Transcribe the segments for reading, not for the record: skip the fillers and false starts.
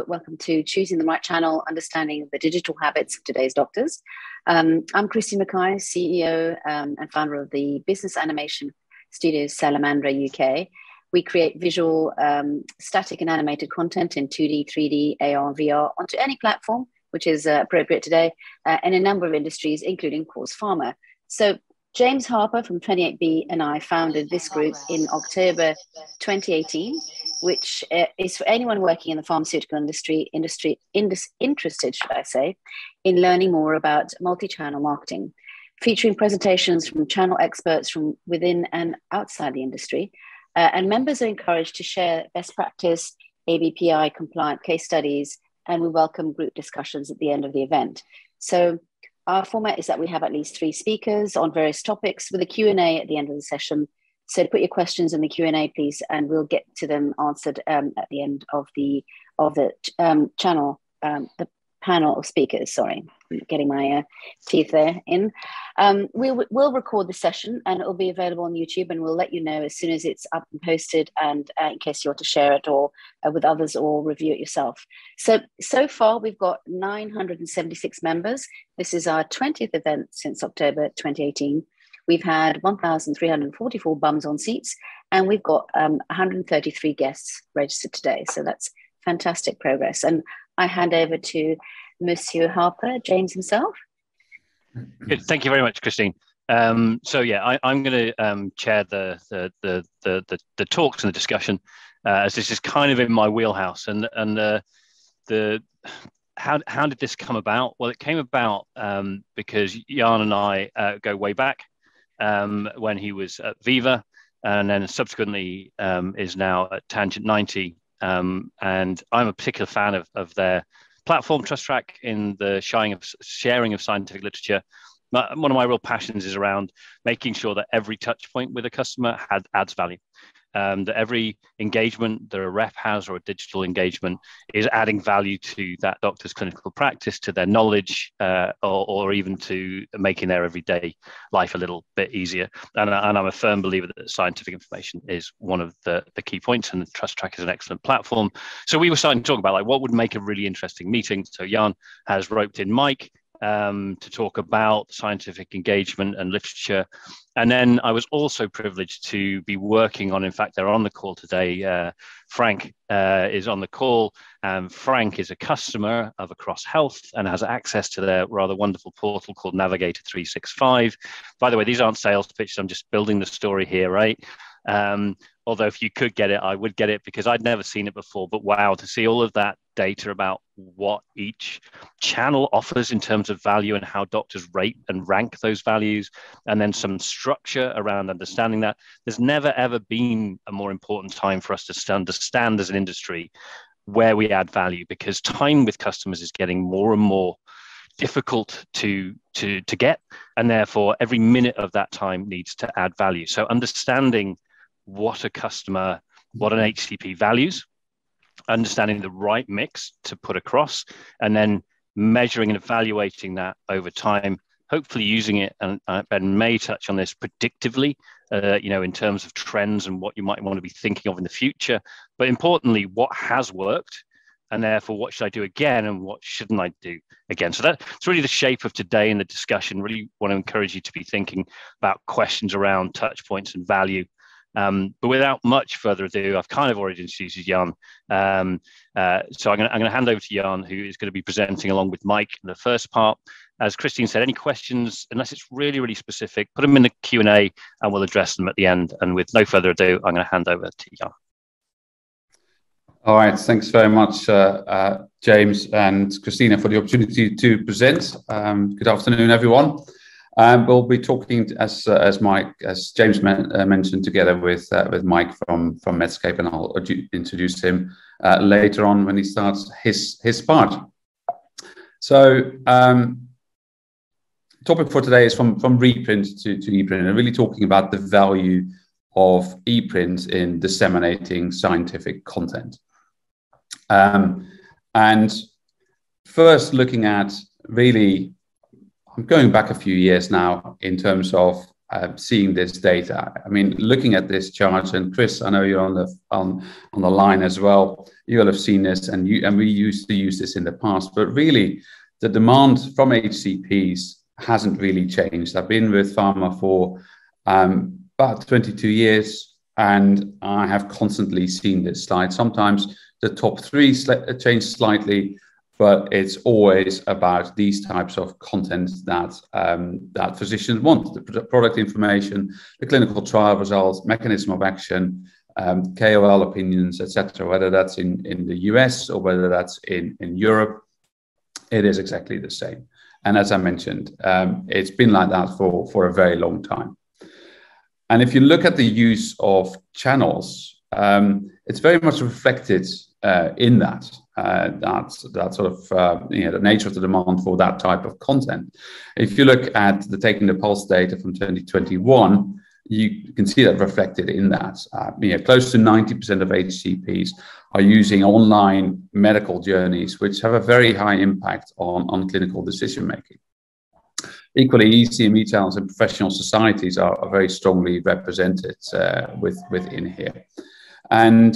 Welcome to Choosing the Right Channel, Understanding the Digital Habits of Today's Doctors. I'm Christine Mackay, CEO and founder of the business animation studio Salamandra UK. We create visual, static and animated content in 2D, 3D, AR, VR onto any platform, which is appropriate today, in a number of industries, including, of course, pharma. So James Harper from 28B and I founded this group in October 2018, which is for anyone working in the pharmaceutical industry interested, should I say, in learning more about multi-channel marketing, featuring presentations from channel experts from within and outside the industry. And members are encouraged to share best practice, ABPI compliant case studies, and we welcome group discussions at the end of the event. So our format is that we have at least 3 speakers on various topics with a Q&A at the end of the session. So put your questions in the Q&A, please, and we'll get to them answered at the end of the panel of speakers. Sorry, I'm getting my teeth there in. We'll record the session and it will be available on YouTube, and we'll let you know as soon as it's up and posted, and in case you want to share it or with others or review it yourself. So far, we've got 976 members. This is our 20th event since October 2018. We've had 1,344 bums on seats, and we've got 133 guests registered today. So that's fantastic progress. And I hand over to Monsieur Harper, James himself. Good. Thank you very much, Christine. So yeah, I'm going to chair the talks and the discussion, as this is kind of in my wheelhouse. And how did this come about? Well, it came about because Jan and I go way back. When he was at Viva, and then subsequently is now at Tangent 90. And I'm a particular fan of their platform, Trust Track, in the sharing of scientific literature. One of my real passions is around making sure that every touch point with a customer adds value. That every engagement that a rep has or a digital engagement is adding value to that doctor's clinical practice, to their knowledge, or even to making their everyday life a little bit easier. And I'm a firm believer that scientific information is one of the key points, and the Trust Track is an excellent platform. So we were starting to talk about what would make a really interesting meeting. So Jan has roped in Mike to talk about scientific engagement and literature. And then I was also privileged to be working on, in fact, they're on the call today. Frank is on the call. Frank is a customer of Across Health and has access to their rather wonderful portal called Navigator 365. By the way, these aren't sales pitches. I'm just building the story here, right? Although if you could get it, I would get it, because I'd never seen it before. But wow, to see all of that data about what each channel offers in terms of value and how doctors rate and rank those values, and then some structure around understanding that. There's never, ever been a more important time for us to understand as an industry where we add value, because time with customers is getting more and more difficult to get, and therefore every minute of that time needs to add value. So understanding what a customer, what an HCP values, understanding the right mix to put across, and then measuring and evaluating that over time, hopefully using it, and Ben may touch on this, predictively, in terms of trends and what you might want to be thinking of in the future. But importantly, what has worked, and therefore what should I do again and what shouldn't I do again? So that's really the shape of today in the discussion. Really want to encourage you to be thinking about questions around touch points and value. But without much further ado, I've kind of already introduced Jan. So I'm going to hand over to Jan, who is going to be presenting along with Mike in the first part. As Christine said, any questions, unless it's really, really specific, put them in the Q&A and we'll address them at the end. And with no further ado, I'm going to hand over to Jan. All right, thanks very much, James and Christina, for the opportunity to present. Good afternoon, everyone. We'll be talking, as James mentioned, together with Mike from Medscape, and I'll introduce him later on when he starts his part. So, topic for today is from reprint to ePrint, and really talking about the value of ePrint in disseminating scientific content. And looking at really, I'm going back a few years now in terms of seeing this data. I mean, looking at this chart, and Chris, I know you're on the line as well. You will have seen this, and we used to use this in the past. But really, the demand from HCPs hasn't really changed. I've been with Pharma for about 22 years, and I have constantly seen this slide. Sometimes the top three change slightly, but it's always about these types of content that physicians want: the product information, the clinical trial results, mechanism of action, KOL opinions, etc. Whether that's in the US or whether that's in Europe, it is exactly the same. And as I mentioned, it's been like that for a very long time. And if you look at the use of channels, it's very much reflected in that sort of the nature of the demand for that type of content. If you look at the Taking the Pulse data from 2021, you can see that reflected in that. Close to 90% of HCPs are using online medical journeys, which have a very high impact on clinical decision making. Equally, ECME channels and professional societies are very strongly represented within here. And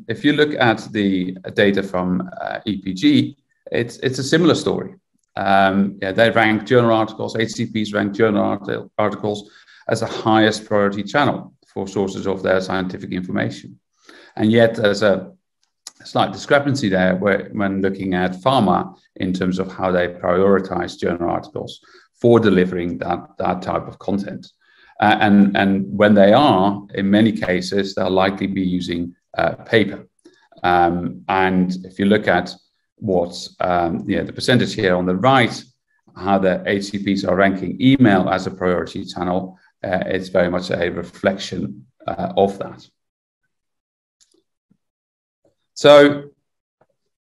if you look at the data from EPG, it's a similar story. They rank journal articles, HCPs rank journal articles as the highest priority channel for sources of their scientific information. And yet there's a slight discrepancy there when looking at pharma in terms of how they prioritize journal articles for delivering that type of content. And when they are, in many cases, they'll likely be using paper. And if you look at what the percentage here on the right, how the HCPs are ranking email as a priority channel, it's very much a reflection of that. So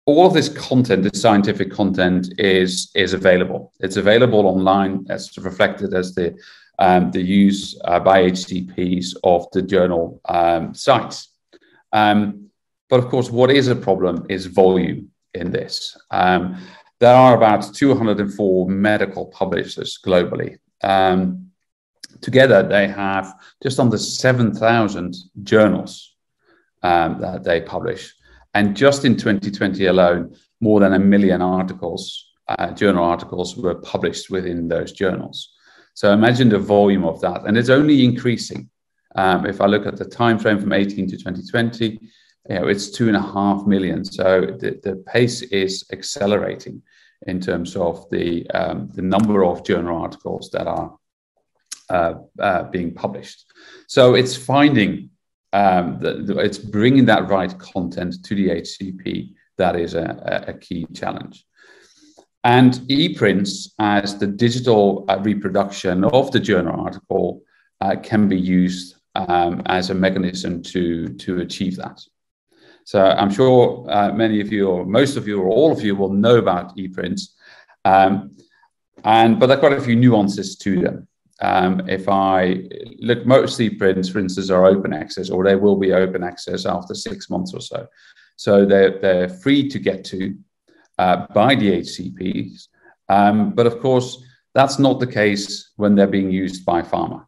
all of this content, this scientific content, is available. It's available online, as reflected as the use by HCPs of the journal sites. But of course, what is a problem is volume in this. There are about 204 medical publishers globally. Together, they have just under 7,000 journals that they publish. And just in 2020 alone, more than 1 million articles, journal articles, were published within those journals. So imagine the volume of that, and it's only increasing. If I look at the time frame from 18 to 2020, it's 2.5 million. So the pace is accelerating in terms of the number of journal articles that are being published. So it's finding it's bringing that right content to the HCP that is a key challenge. And ePrints, as the digital reproduction of the journal article, can be used as a mechanism to achieve that. So I'm sure many of you, or most of you, or all of you will know about ePrints, but there are quite a few nuances to them. If I look, most ePrints, for instance, are open access, or they will be open access after 6 months or so. So they're free to get to by the HCPs. But of course, that's not the case when they're being used by pharma.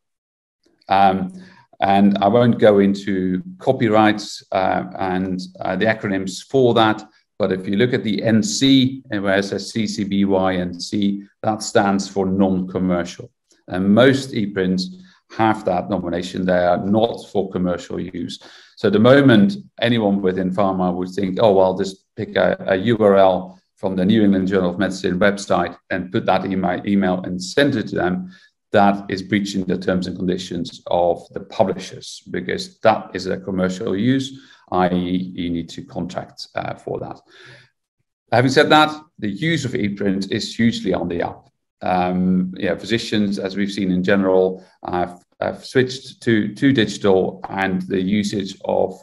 And I won't go into copyrights and the acronyms for that. But if you look at the NC, where it says CC-BY-NC, that stands for non-commercial. And most ePrints have that nomination. They are not for commercial use. So the moment anyone within pharma would think, oh, well, just pick a URL from the New England Journal of Medicine website and put that in my email and send it to them, that is breaching the terms and conditions of the publishers, because that is a commercial use, i.e. you need to contract for that. Having said that, the use of ePrint is hugely on the up. Physicians, as we've seen in general, have switched to digital, and the usage of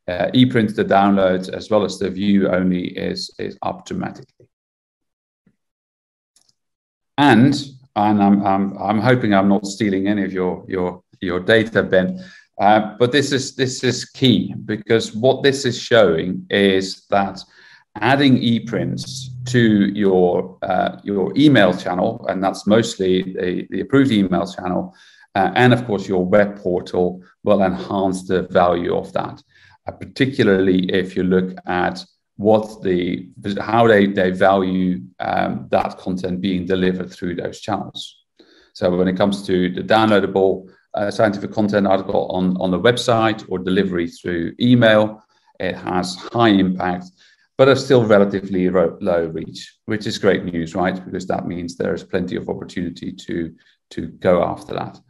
ePrint, the downloads, as well as the view only is up dramatically. And I'm hoping I'm not stealing any of your data, Ben. But this is key, because what this is showing is that adding ePrints to your email channel, and that's mostly the approved email channel, And of course, your web portal will enhance the value of that, particularly if you look at how they value that content being delivered through those channels. So when it comes to the downloadable scientific content article on the website or delivery through email, it has high impact, but it's still relatively low reach, which is great news, right? Because that means there is plenty of opportunity to go after that.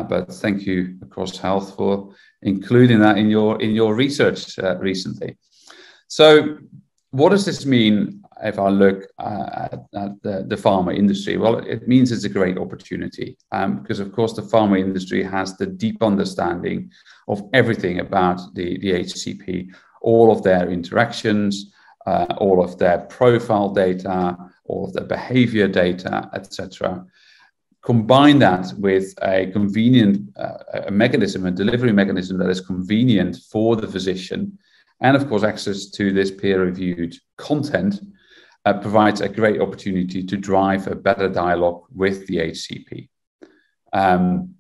But thank you, Across Health, for including that in your research recently. So what does this mean if I look at the pharma industry? Well, it means it's a great opportunity because, of course, the pharma industry has the deep understanding of everything about the HCP, all of their interactions, all of their profile data, all of their behavior data, etc. Combine that with a convenient a delivery mechanism that is convenient for the physician, and of course access to this peer-reviewed content provides a great opportunity to drive a better dialogue with the HCP. And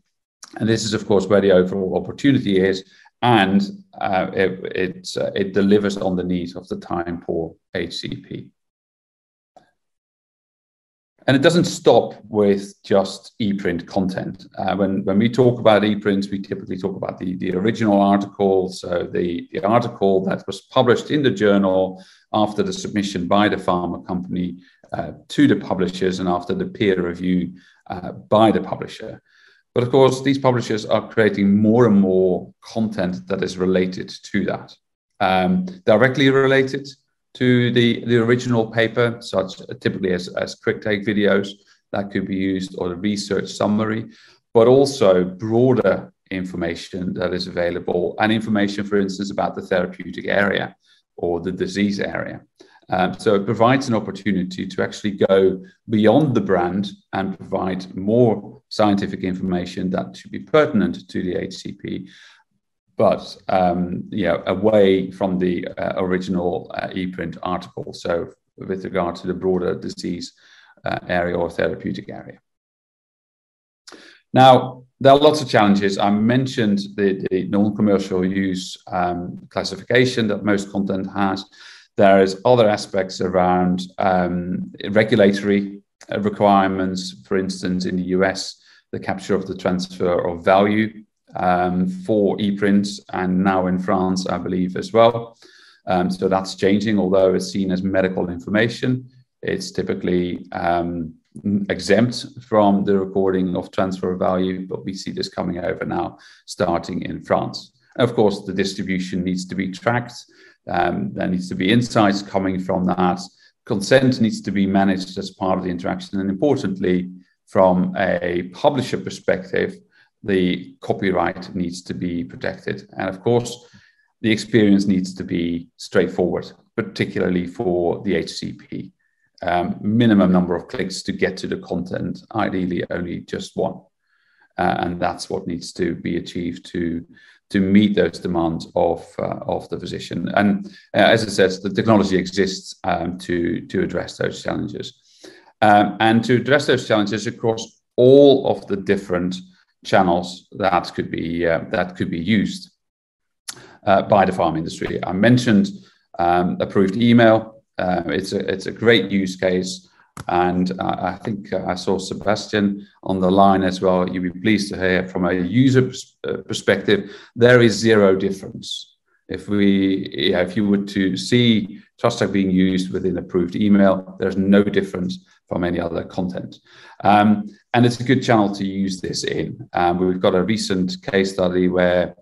this is, of course, where the overall opportunity is, and it delivers on the needs of the time-poor HCP. And it doesn't stop with just ePrint content. When we talk about ePrints, we typically talk about the original article, so the article that was published in the journal after the submission by the pharma company to the publishers and after the peer review by the publisher. But of course, these publishers are creating more and more content that is related to that, directly related to the original paper, such typically as quick take videos that could be used, or the research summary, but also broader information that is available, and information, for instance, about the therapeutic area or the disease area. So it provides an opportunity to actually go beyond the brand and provide more scientific information that should be pertinent to the HCP, but away from the original ePrint article. So with regard to the broader disease area or therapeutic area. Now, there are lots of challenges. I mentioned the non-commercial use classification that most content has. There is other aspects around regulatory requirements. For instance, in the US, the capture of the transfer of value for ePrints, and now in France, I believe, as well. So that's changing, although it's seen as medical information. It's typically exempt from the recording of transfer of value, but we see this coming over now, starting in France. And of course, the distribution needs to be tracked. There needs to be insights coming from that. Consent needs to be managed as part of the interaction. And importantly, from a publisher perspective, the copyright needs to be protected. And of course, the experience needs to be straightforward, particularly for the HCP. Minimum number of clicks to get to the content, ideally only just one. And that's what needs to be achieved to meet those demands of the physician. And as I said, the technology exists to address those challenges. And to address those challenges across all of the different channels that could be used by the pharma industry. I mentioned approved email. It's a great use case, and I think I saw Sebastian on the line as well. You'd be pleased to hear from a user perspective, there is zero difference. If you were to see TrustTag being used within approved email, there's no difference from any other content. And it's a good channel to use this in. We've got a recent case study where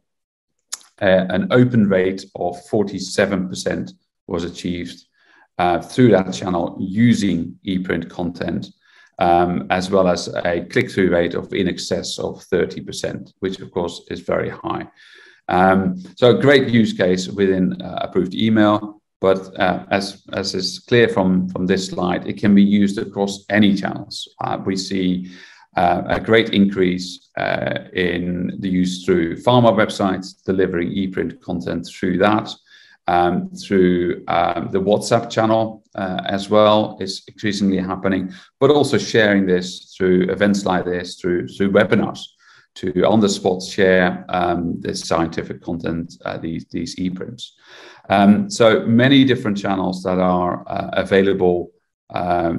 an open rate of 47% was achieved through that channel using ePrint content, as well as a click-through rate of in excess of 30%, which of course is very high. So a great use case within approved email, but as is clear from this slide, it can be used across any channels. We see a great increase in the use through pharma websites, delivering ePrint content through that. Through the WhatsApp channel as well is increasingly happening, but also sharing this through events like this, through webinars. on the spot share this scientific content, these e-prints. So many different channels that are available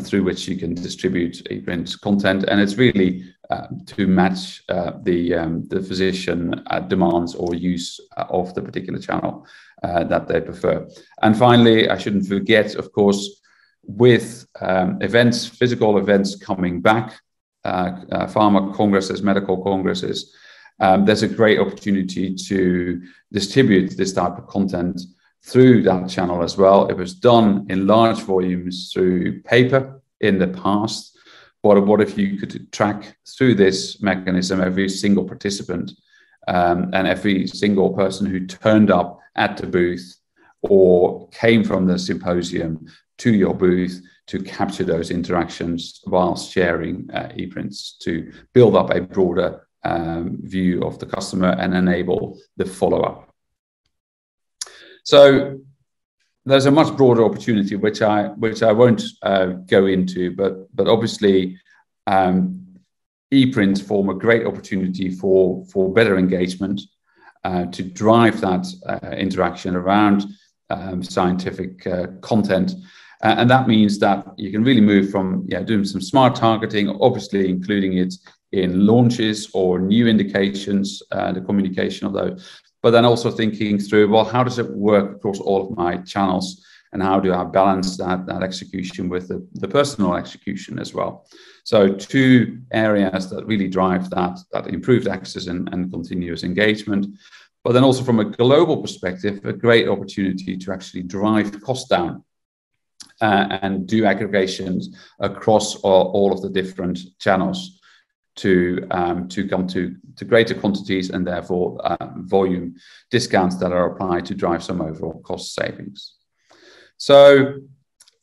through which you can distribute e-print content, and it's really to match the physician demands or use of the particular channel that they prefer. And finally, I shouldn't forget, of course, with events, physical events coming back, pharma congresses, medical congresses, there's a great opportunity to distribute this type of content through that channel as well. It was done in large volumes through paper in the past. What if you could track through this mechanism every single participant and every single person who turned up at the booth or came from the symposium to your booth to capture those interactions whilst sharing e-prints to build up a broader view of the customer and enable the follow-up. So there's a much broader opportunity, which I won't go into, but obviously e-prints form a great opportunity for better engagement, to drive that interaction around scientific content. And that means that you can really move from doing some smart targeting, obviously including it in launches or new indications, the communication of those, but then also thinking through, well, how does it work across all of my channels, and how do I balance that execution with the personal execution as well? So two areas that really drive that improved access and continuous engagement. But then also from a global perspective, a great opportunity to actually drive costs down and do aggregations across all of the different channels to come to greater quantities and therefore volume discounts that are applied to drive some overall cost savings. So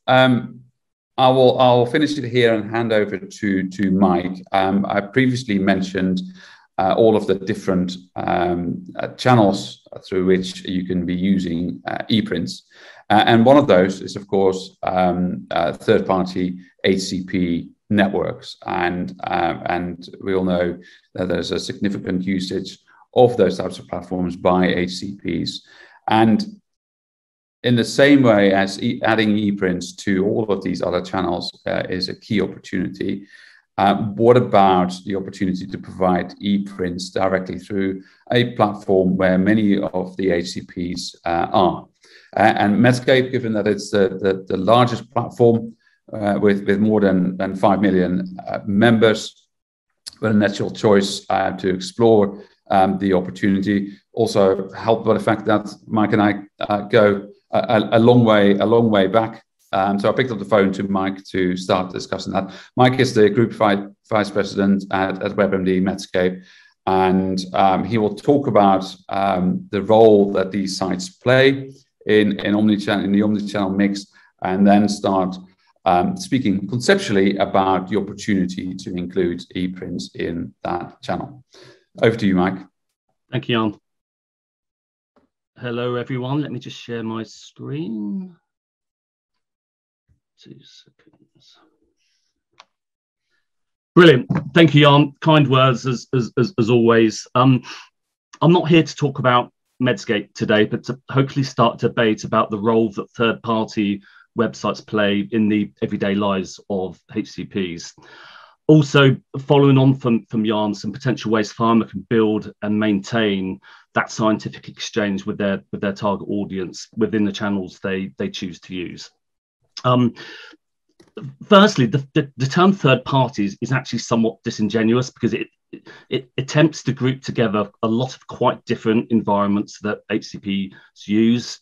I'll finish it here and hand over to Mike. I previously mentioned all of the different channels through which you can be using e-prints. And one of those is, of course, third-party HCP networks. And we all know that there's a significant usage of those types of platforms by HCPs. And in the same way as adding e-prints to all of these other channels is a key opportunity, what about the opportunity to provide e-prints directly through a platform where many of the HCPs are? And Medscape, given that it's the largest platform with more than 5 million members, with a natural choice to explore the opportunity, also helped by the fact that Mike and I go a long way back. So I picked up the phone to Mike to start discussing that. Mike is the Group Vice President at WebMD Medscape, and he will talk about the role that these sites play in the omnichannel mix, and then start speaking conceptually about the opportunity to include e-prints in that channel. Over to you, Mike. Thank you, Jan. Hello, everyone. Let me just share my screen. 2 seconds. Brilliant. Thank you, Jan. Kind words as always. I'm not here to talk about Medscape today, but to hopefully start debate about the role that third-party websites play in the everyday lives of HCPs. Also, following on from Jan, some potential ways pharma can build and maintain that scientific exchange with their target audience within the channels they choose to use. Firstly, the term third parties is actually somewhat disingenuous because it attempts to group together a lot of quite different environments that HCPs use.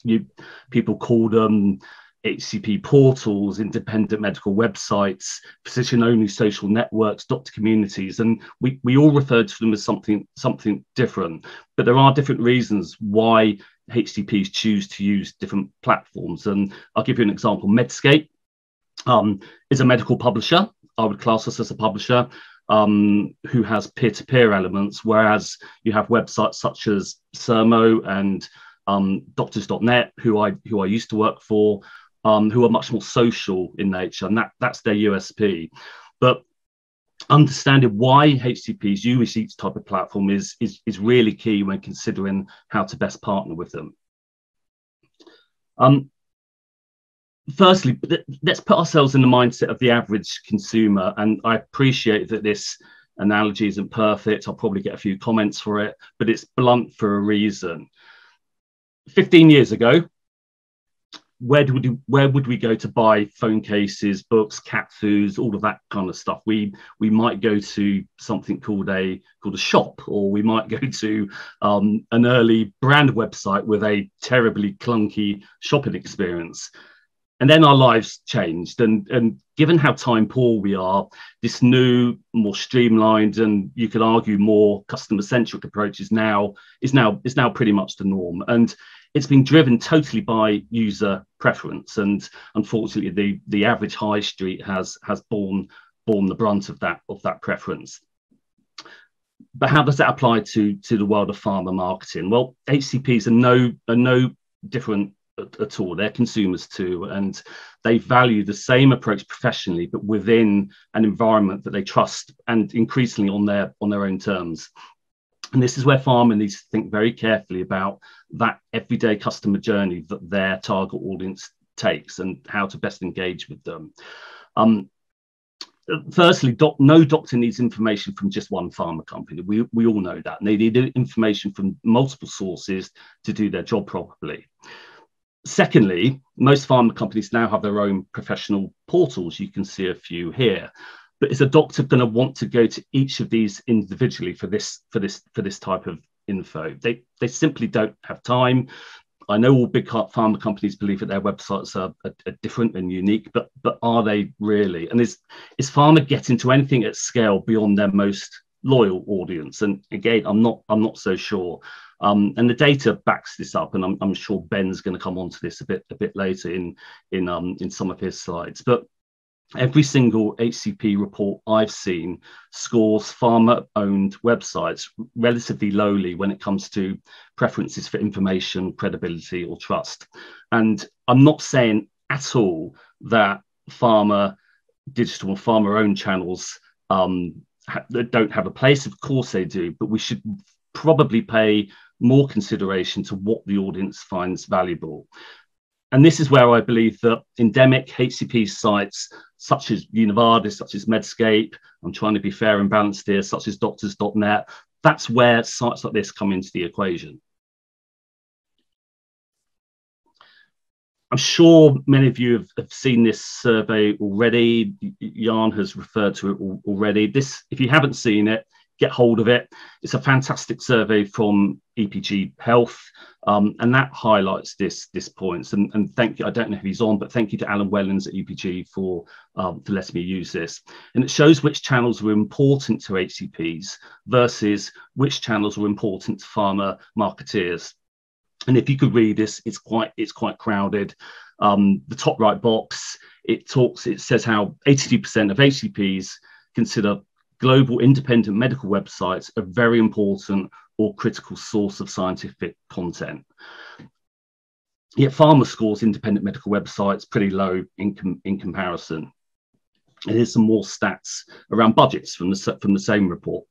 People call them HCP portals, independent medical websites, physician-only social networks, doctor communities, and we all refer to them as something different. But there are different reasons why HCPs choose to use different platforms. And I'll give you an example. Medscape is a medical publisher. I would class us as a publisher who has peer-to-peer elements, whereas you have websites such as Sermo and doctors.net, who I used to work for, who are much more social in nature, and that's their USP. But understanding why HCPs use each type of platform is really key when considering how to best partner with them. Firstly, let's put ourselves in the mindset of the average consumer. And I appreciate that this analogy isn't perfect. I'll probably get a few comments for it, but it's blunt for a reason. 15 years ago, where would we go to buy phone cases, books, cat foods, all of that kind of stuff? We might go to something called a shop, or we might go to an early brand website with a terribly clunky shopping experience. And then our lives changed, and given how time poor we are, this new, more streamlined, and you could argue more customer-centric approach is now pretty much the norm. And it's been driven totally by user preference, and unfortunately, the average high street has borne the brunt of that preference. But how does that apply to the world of pharma marketing? Well, HCPs are no different at all. They're consumers too, and they value the same approach professionally, but within an environment that they trust, and increasingly on their own terms. And this is where pharma needs to think very carefully about that everyday customer journey that their target audience takes, and how to best engage with them. Firstly, no doctor needs information from just one pharma company. We all know that. And they need information from multiple sources to do their job properly. Secondly, most pharma companies now have their own professional portals. You can see a few here. But is a doctor going to want to go to each of these individually for this type of info? They simply don't have time. I know all big pharma companies believe that their websites are different and unique, but are they really? And is pharma getting to anything at scale beyond their most loyal audience? And again, I'm not so sure. And the data backs this up, and I'm sure Ben's going to come on to this a bit later in some of his slides. But every single HCP report I've seen scores pharma-owned websites relatively lowly when it comes to preferences for information, credibility, or trust. And I'm not saying at all that pharma digital or pharma-owned channels don't have a place. Of course they do, but we should probably pay more consideration to what the audience finds valuable. And this is where I believe that endemic HCP sites, such as Univardis, such as Medscape, I'm trying to be fair and balanced here, such as doctors.net, that's where sites like this come into the equation. I'm sure many of you have seen this survey already. Jan has referred to it already. If you haven't seen it, get hold of it. It's a fantastic survey from EPG Health, and that highlights this point. And thank you. I don't know if he's on, but thank you to Alan Wellens at EPG for letting me use this. And it shows which channels were important to HCPs versus which channels were important to pharma marketeers. And if you could read this, it's quite crowded. The top right box, it says how 82% of HCPs consider global independent medical websites a very important or critical source of scientific content. Yet pharma scores independent medical websites pretty low in comparison. And here's some more stats around budgets from the same report.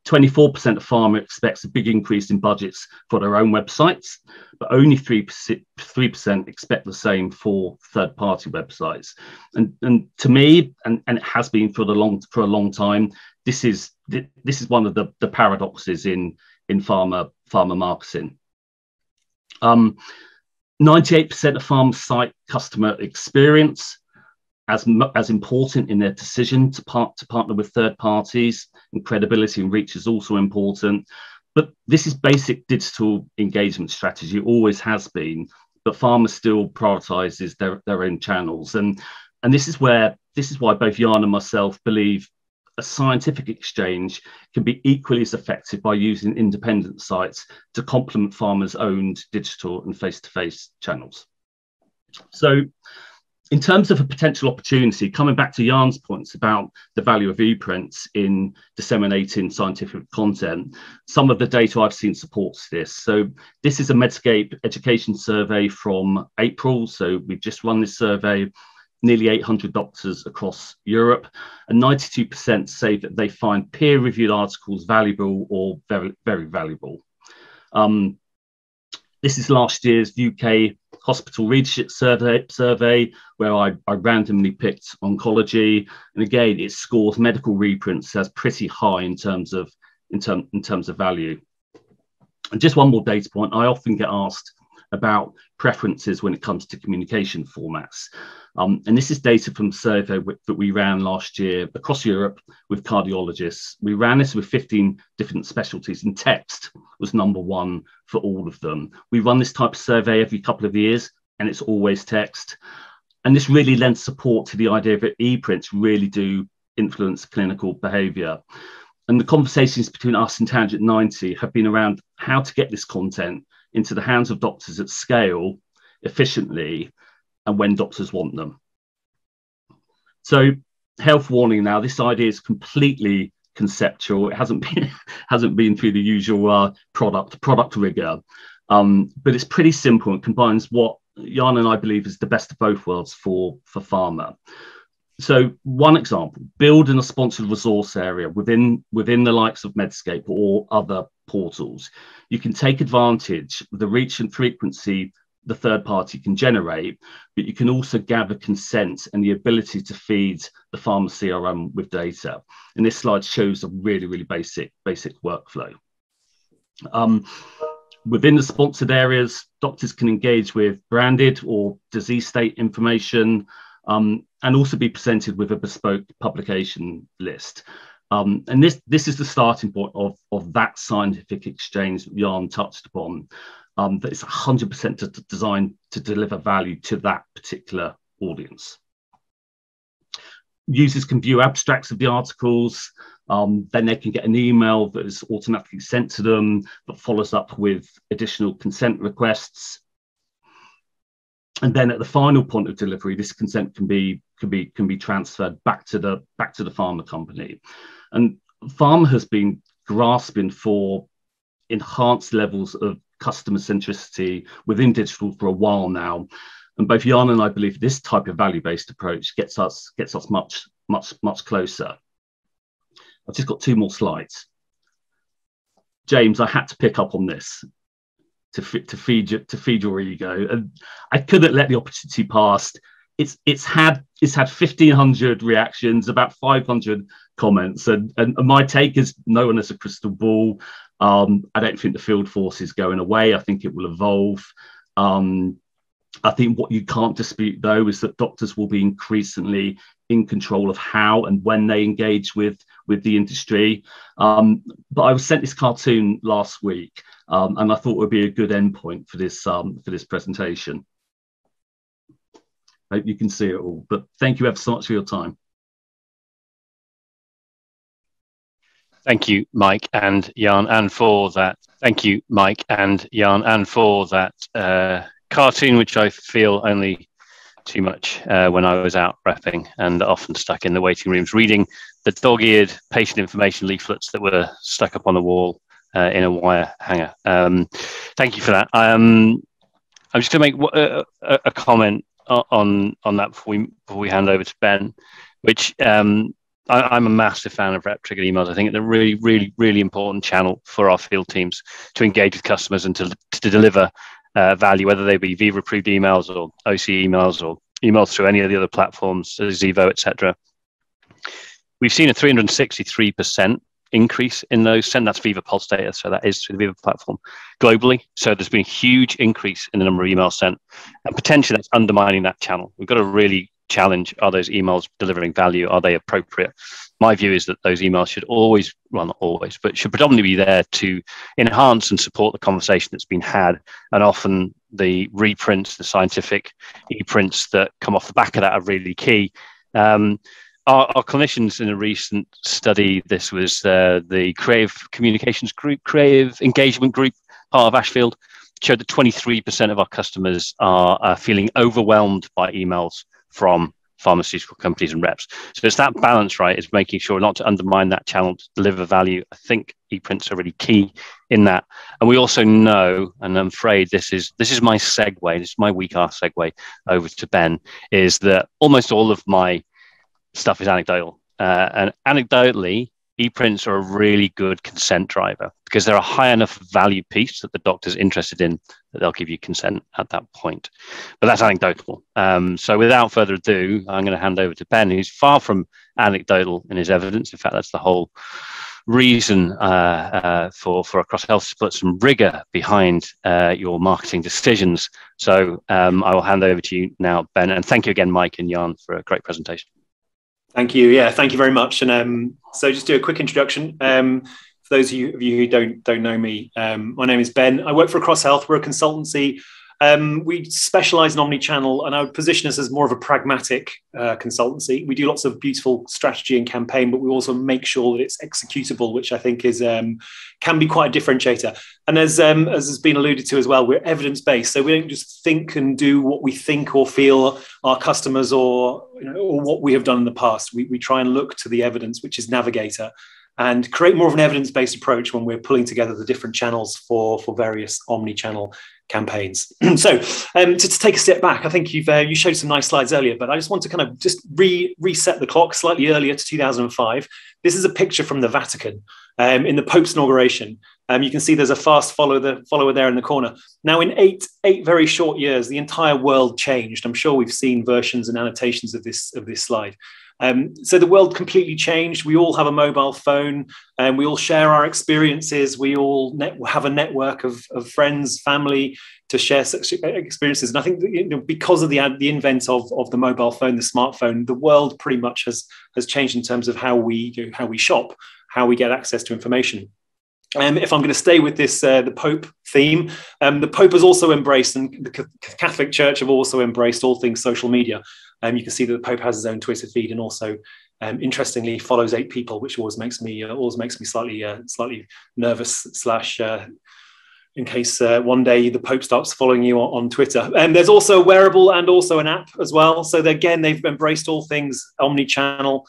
24% of pharma expects a big increase in budgets for their own websites, but only 3% expect the same for third-party websites. And to me, and it has been for a long time, this is one of the paradoxes in pharma marketing. 98% of pharma cite customer experience as important in their decision to partner with third parties, and credibility and reach is also important. But this is basic digital engagement strategy, it always has been, but pharma still prioritizes their own channels. And this is why both Jan and myself believe a scientific exchange can be equally as effective by using independent sites to complement pharma's owned digital and face-to-face channels. So in terms of a potential opportunity, coming back to Jan's points about the value of e-prints in disseminating scientific content, some of the data I've seen supports this. So this is a Medscape education survey from April. So we've just run this survey. nearly 800 doctors across Europe, and 92% say that they find peer-reviewed articles valuable or very, very valuable. This is last year's UK Hospital Readership Survey, where I randomly picked oncology, and again, it scores medical reprints as pretty high in terms of value. And just one more data point: I often get asked about preferences when it comes to communication formats. And this is data from a survey that we ran last year across Europe with cardiologists. We ran this with 15 different specialties, and text was #1 for all of them. We run this type of survey every couple of years, and it's always text. And this really lends support to the idea that e-prints really do influence clinical behaviour. And the conversations between us and Tangent 90 have been around how to get this content into the hands of doctors at scale, efficiently, and when doctors want them. So, health warning now, this idea is completely conceptual. It hasn't been through the usual product rigor, but it's pretty simple and combines what Jan and I believe is the best of both worlds for pharma. So one example: build in a sponsored resource area within the likes of Medscape or other portals. You can take advantage of the reach and frequency the third party can generate, but you can also gather consent and the ability to feed the pharma CRM with data. And this slide shows a really, really basic workflow. Within the sponsored areas, doctors can engage with branded or disease state information, and also be presented with a bespoke publication list. And this is the starting point of that scientific exchange Jan touched upon, that is 100% designed to deliver value to that particular audience. Users can view abstracts of the articles, then they can get an email that is automatically sent to them that follows up with additional consent requests. And then at the final point of delivery, this consent can be transferred back to the pharma company. And pharma has been grasping for enhanced levels of customer centricity within digital for a while now. And both Jan and I believe this type of value-based approach gets us much closer. I've just got 2 more slides. James, I had to pick up on this to feed your ego, and I couldn't let the opportunity pass. It's had 1,500 reactions, about 500 comments, and my take is no one has a crystal ball. I don't think the field force is going away. I think it will evolve. I think what you can't dispute, though, is that doctors will be increasingly in control of how and when they engage with the industry. But I was sent this cartoon last week, and I thought it would be a good endpoint for this presentation. Hope you can see it all. But thank you ever so much for your time. Thank you, Mike and Jan, and for that. Thank you, Mike and Jan, and for that cartoon, which I feel only too much when I was out repping and often stuck in the waiting rooms reading the dog-eared patient information leaflets that were stuck up on the wall in a wire hanger. Thank you for that. I'm just going to make a comment on that before we hand over to Ben, which I'm a massive fan of rep-triggered emails. I think it's a really, really, really important channel for our field teams to engage with customers and to deliver value, whether they be Viva-approved emails or OC emails or emails through any of the other platforms, Xevo, etc. We've seen a 363% increase in those sent. That's Viva Pulse data, so that is through the Viva platform globally. So there's been a huge increase in the number of emails sent, and potentially that's undermining that channel. We've got to really challenge: are those emails delivering value? Are they appropriate? My view is that those emails should always, well, not always, but should predominantly be there to enhance and support the conversation that's been had. And often the reprints, the scientific e-prints that come off the back of that are really key. Our clinicians in a recent study, this was the Creative Communications Group, Creative Engagement Group, part of Ashfield, showed that 23% of our customers are feeling overwhelmed by emails from pharmaceutical companies and reps. So it's that balance, right? It's making sure not to undermine that channel, to deliver value. I think e-prints are really key in that. And we also know, and I'm afraid this is my segue, this is my weak ass segue over to Ben, is that almost all of my stuff is anecdotal. And anecdotally, e-prints are a really good consent driver because they're a high enough value piece that the doctor's interested in that they'll give you consent at that point. But that's anecdotal. So without further ado, I'm going to hand over to Ben, who's far from anecdotal in his evidence. In fact, that's the whole reason for Across Health to put some rigor behind your marketing decisions. So I will hand over to you now, Ben. And thank you again, Mike and Jan, for a great presentation. Thank you. Yeah, thank you very much. And so just do a quick introduction. For those of you who don't know me, my name is Ben. I work for Across Health. We're a consultancy. We specialize in omni-channel, and I would position us as more of a pragmatic consultancy. We do lots of beautiful strategy and campaign, but we also make sure that it's executable, which I think is can be quite a differentiator. And as has been alluded to as well, we're evidence-based, so we don't just think and do what we think or feel our customers or what we have done in the past. We try and look to the evidence, which is Navigator, and create more of an evidence-based approach when we're pulling together the different channels for various omni-channel campaigns. So to take a step back, I think you showed some nice slides earlier, but I just want to kind of just reset the clock slightly earlier to 2005. This is a picture from the Vatican in the Pope's inauguration. You can see there's a fast follower there in the corner. Now, in eight very short years, the entire world changed. I'm sure we've seen versions and annotations of this slide. So the world completely changed. We all have a mobile phone, and we all share our experiences. We all have a network of friends, family to share such experiences. And I think that, because of the invent of the mobile phone, the smartphone, the world pretty much has changed in terms of how we shop, how we get access to information. If I'm going to stay with this, the Pope theme, the Pope has also embraced, and the Catholic Church have also embraced all things social media. You can see that the Pope has his own Twitter feed, and also, interestingly, follows 8 people, which always makes me slightly nervous. In case one day the Pope starts following you on Twitter. And there's also a wearable and also an app as well. So again, they've embraced all things omni-channel.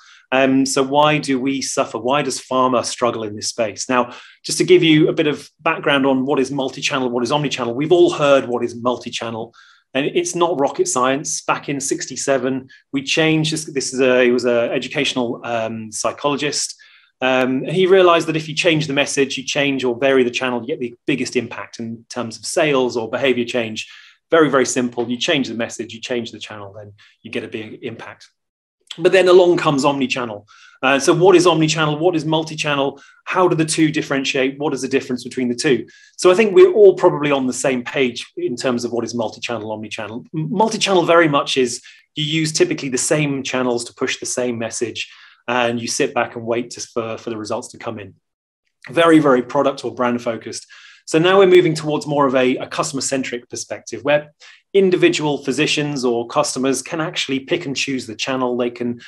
So why do we suffer? Why does pharma struggle in this space? Now, just to give you a bit of background on what is multi-channel, what is omni-channel, we've all heard what is multi-channel. And it's not rocket science. Back in '67, we changed this. He was an educational psychologist. He realized that if you change the message, you change or vary the channel, you get the biggest impact in terms of sales or behavior change. Very, very simple. You change the message, you change the channel, then you get a big impact. But then along comes omni-channel. So what is omni-channel? What is multi-channel? How do the two differentiate? What is the difference between the two? So I think we're all probably on the same page in terms of what is multi-channel, omni-channel. Multi-channel very much is you use typically the same channels to push the same message, and you sit back and wait for the results to come in. Very, very product or brand focused. So now we're moving towards more of a customer-centric perspective, where individual physicians or customers can actually pick and choose the channel. They can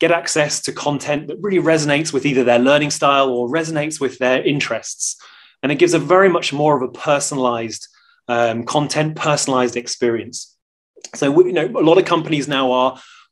get access to content that really resonates with either their learning style or resonates with their interests. And it gives a very much more of a personalized content, personalized experience. So, a lot of companies now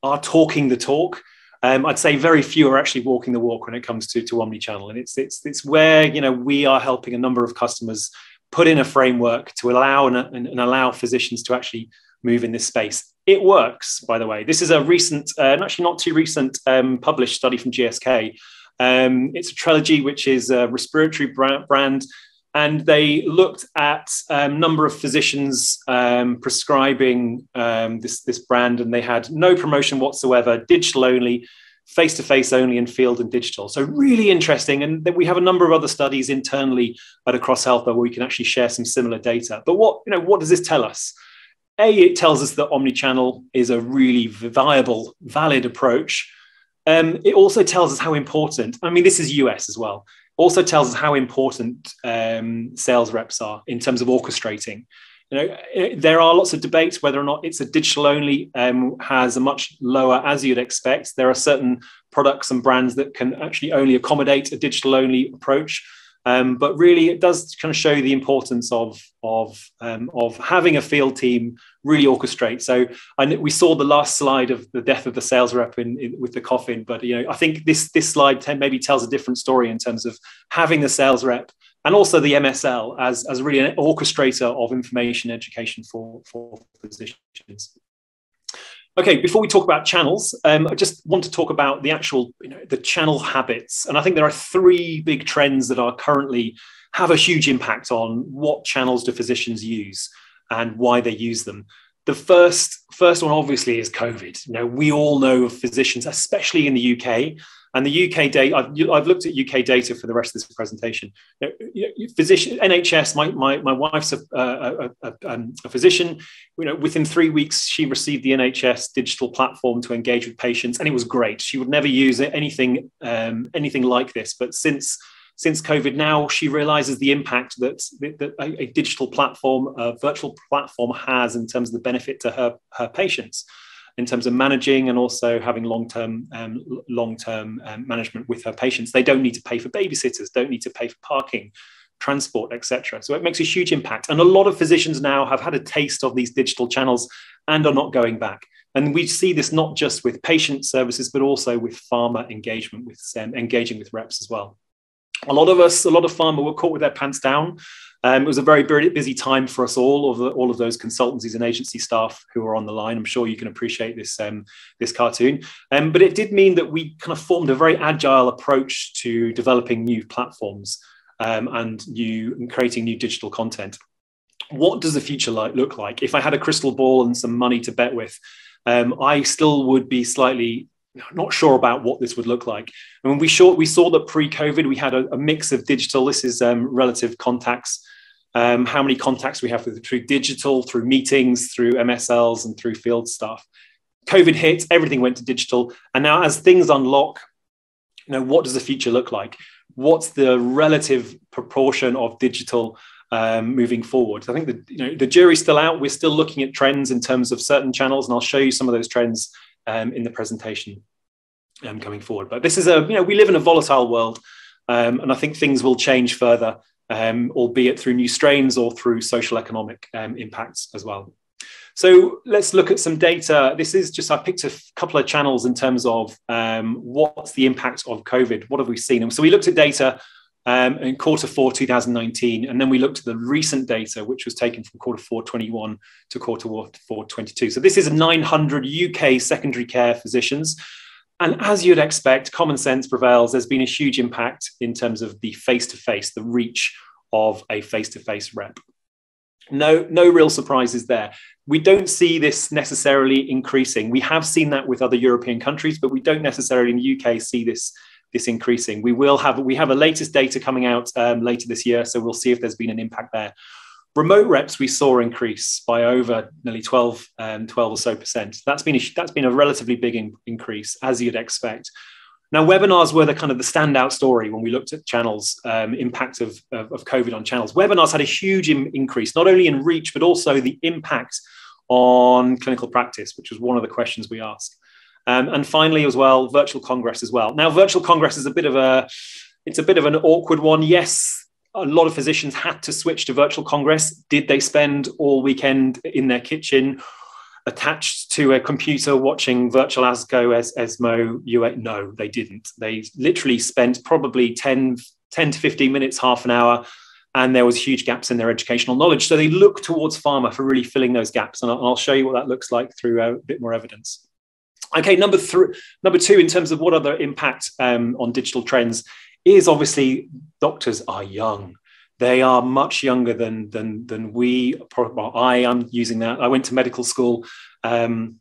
are talking the talk. I'd say very few are actually walking the walk when it comes to omni-channel. And it's where, we are helping a number of customers put in a framework to allow and allow physicians to actually move in this space. It works, by the way. This is a recent, actually not too recent, published study from GSK. It's a Trelegy, which is a respiratory brand. And they looked at a number of physicians prescribing this brand, and they had no promotion whatsoever, digital only, face-to-face only, and field and digital. So really interesting. And then we have a number of other studies internally at Across Health where we can actually share some similar data. But what does this tell us? It tells us that omni-channel is a really viable, valid approach. It also tells us how important, this is US as well, also tells us how important sales reps are in terms of orchestrating. There are lots of debates whether or not it's a digital only has a much lower, as you'd expect. There are certain products and brands that can actually only accommodate a digital only approach. But really, it does kind of show the importance of having a field team really orchestrate. So we saw the last slide of the death of the sales rep with the coffin, but I think this slide maybe tells a different story in terms of having the sales rep and also the MSL as really an orchestrator of information education for physicians. Okay, before we talk about channels, I just want to talk about the actual, the channel habits. And I think there are three big trends that are currently have a huge impact on what channels do physicians use and why they use them. The first one obviously is COVID. We all know of physicians, especially in the UK, and the UK data. I've looked at UK data for the rest of this presentation. Physician, NHS. My wife's a physician. Within 3 weeks, she received the NHS digital platform to engage with patients, and it was great. She would never use anything like this, but since COVID now, she realizes the impact that a digital platform, a virtual platform has in terms of the benefit to her patients, in terms of managing and also having long-term management with her patients. They don't need to pay for babysitters, don't need to pay for parking, transport, etc. So it makes a huge impact. And a lot of physicians now have had a taste of these digital channels and are not going back. And we see this not just with patient services, but also with pharma engagement, with engaging with reps as well. A lot of pharma were caught with their pants down. It was a very busy time for us all of those consultancies and agency staff who are on the line. I'm sure you can appreciate this cartoon. But it did mean that we kind of formed a very agile approach to developing new platforms and creating new digital content. What does the future look like? If I had a crystal ball and some money to bet with, I still would be slightly not sure about what this would look like. And we saw that pre-COVID, we had a mix of digital. This is relative contacts, how many contacts we have through digital, through meetings, through MSLs, and through field staff. COVID hit, everything went to digital. And now as things unlock, what does the future look like? What's the relative proportion of digital moving forward? I think the jury's still out. We're still looking at trends in terms of certain channels, and I'll show you some of those trends in the presentation coming forward. But this is we live in a volatile world, and I think things will change further, albeit through new strains or through social economic impacts as well. So let's look at some data. This is just, I picked a couple of channels in terms of what's the impact of COVID, what have we seen? And so we looked at data in Q4 2019, and then we looked at the recent data, which was taken from Q4 21 to Q4 22. So this is 900 UK secondary care physicians. And as you'd expect, common sense prevails. There's been a huge impact in terms of the face-to-face, the reach of a face-to-face rep. No real surprises there. We don't see this necessarily increasing. We have seen that with other European countries, but we don't necessarily in the UK see this increasing. We have a latest data coming out later this year, so we'll see if there's been an impact there. Remote reps we saw increase by over nearly 12 or so %. That's been a relatively big increase, as you'd expect. Now, webinars were the standout story when we looked at channels, impact of COVID on channels. Webinars had a huge increase, not only in reach, but also the impact on clinical practice, which was one of the questions we asked. And finally, as well, virtual congress as well. Now, virtual congress is a bit of an awkward one. Yes, a lot of physicians had to switch to virtual congress. Did they spend all weekend in their kitchen attached to a computer watching virtual ASCO, ESMO, UA? No, they didn't. They literally spent probably 10 to 15 minutes, half an hour, and there was huge gaps in their educational knowledge. So they look towards pharma for really filling those gaps. And I'll show you what that looks like through a bit more evidence. Okay, number two, in terms of what other impact on digital trends, is obviously doctors are young. They are much younger than we. Well, I am using that. I went to medical school, and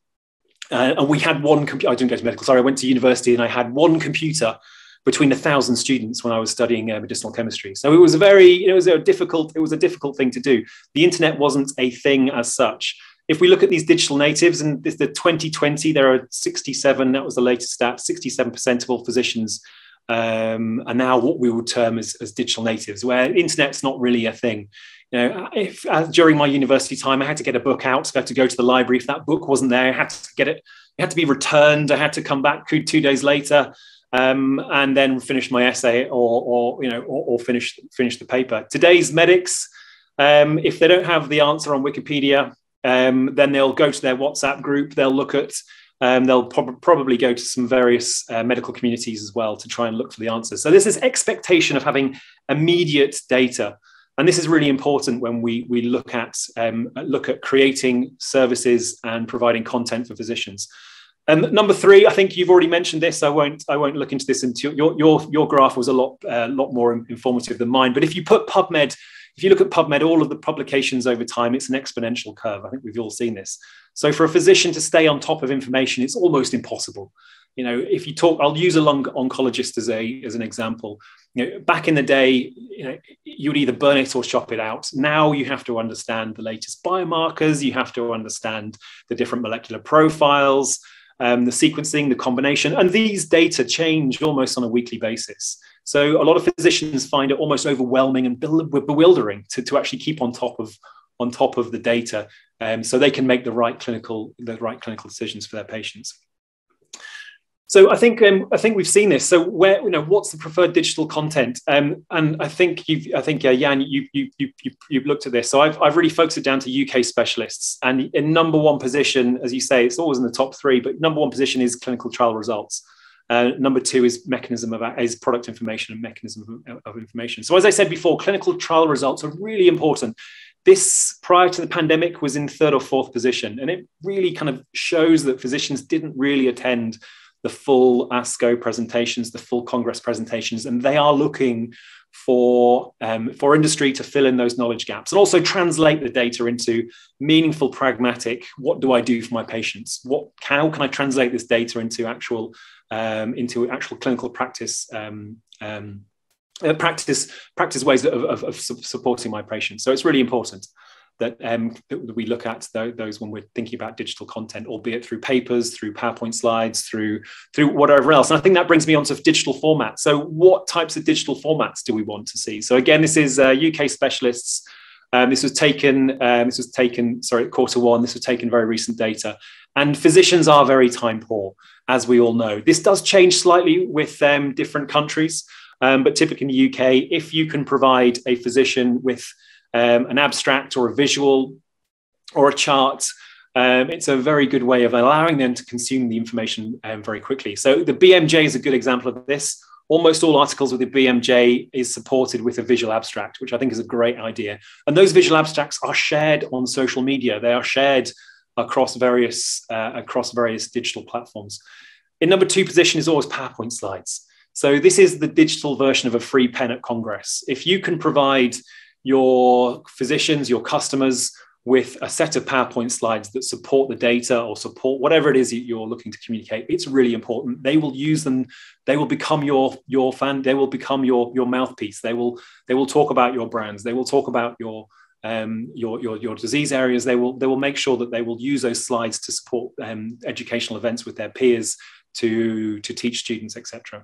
we had one computer. I didn't go to medical. Sorry, I went to university, and I had one computer between 1,000 students when I was studying medicinal chemistry. So it was a difficult thing to do. The internet wasn't a thing as such. If we look at these digital natives, and the 2020, there are 67, that was the latest stat, 67% of all physicians are now what we would term as digital natives, where internet's not really a thing. During my university time, I had to get a book out, I had to go to the library. If that book wasn't there, I had to get it, it had to be returned. I had to come back 2 days later and then finish my essay or finish the paper. Today's medics, if they don't have the answer on Wikipedia, then they'll go to their WhatsApp group. They'll look at they'll probably go to some various medical communities as well to try and look for the answers. So there's this expectation of having immediate data. And this is really important when we look at creating services and providing content for physicians. And number 3, I think you've already mentioned this. I won't look into this until your graph was a lot more informative than mine. But if you look at PubMed, all of the publications over time, it's an exponential curve. I think we've all seen this. So for a physician to stay on top of information, it's almost impossible. You know, if you talk, I'll use a lung oncologist as an example. You know, back in the day, you know, you would either burn it or chop it out. Now you have to understand the latest biomarkers. You have to understand the different molecular profiles, the sequencing, the combination, and these data change almost on a weekly basis. So a lot of physicians find it almost overwhelming and bewildering to actually keep on top of the data, so they can make the right clinical decisions for their patients. So I think we've seen this. So what's the preferred digital content? And I think Jan, you've looked at this. So I've really focused it down to UK specialists, and in number 1 position, as you say, it's always in the top 3, but number 1 position is clinical trial results. Number 2 is product information and mechanism of information. So as I said before, clinical trial results are really important. This, prior to the pandemic, was in 3rd or 4th position, and it really kind of shows that physicians didn't really attend the full ASCO presentations, the full Congress presentations, and they are looking for industry to fill in those knowledge gaps and also translate the data into meaningful, pragmatic, what do I do for my patients? How can I translate this data into actual clinical practice, practice ways of supporting my patients? So it's really important that we look at those when we're thinking about digital content, albeit through papers, through PowerPoint slides, through whatever else. And I think that brings me on to digital formats. So what types of digital formats do we want to see? So again, this is UK specialists. This was taken at Q1. This was taken very recent data. And physicians are very time poor, as we all know. This does change slightly with different countries, but typically in the UK, if you can provide a physician with an abstract or a visual or a chart, it's a very good way of allowing them to consume the information very quickly. So the BMJ is a good example of this. Almost all articles with the BMJ is supported with a visual abstract, which I think is a great idea. And those visual abstracts are shared on social media. They are shared across various digital platforms. In number 2 position is always PowerPoint slides. So this is the digital version of a free pen at Congress. If you can provide your physicians, your customers, with a set of PowerPoint slides that support the data or support whatever it is you're looking to communicate, it's really important. They will use them. They will become your fan. They will become your mouthpiece. They will talk about your brands. They will talk about your disease areas. They will make sure that they will use those slides to support educational events with their peers, to teach students, etc.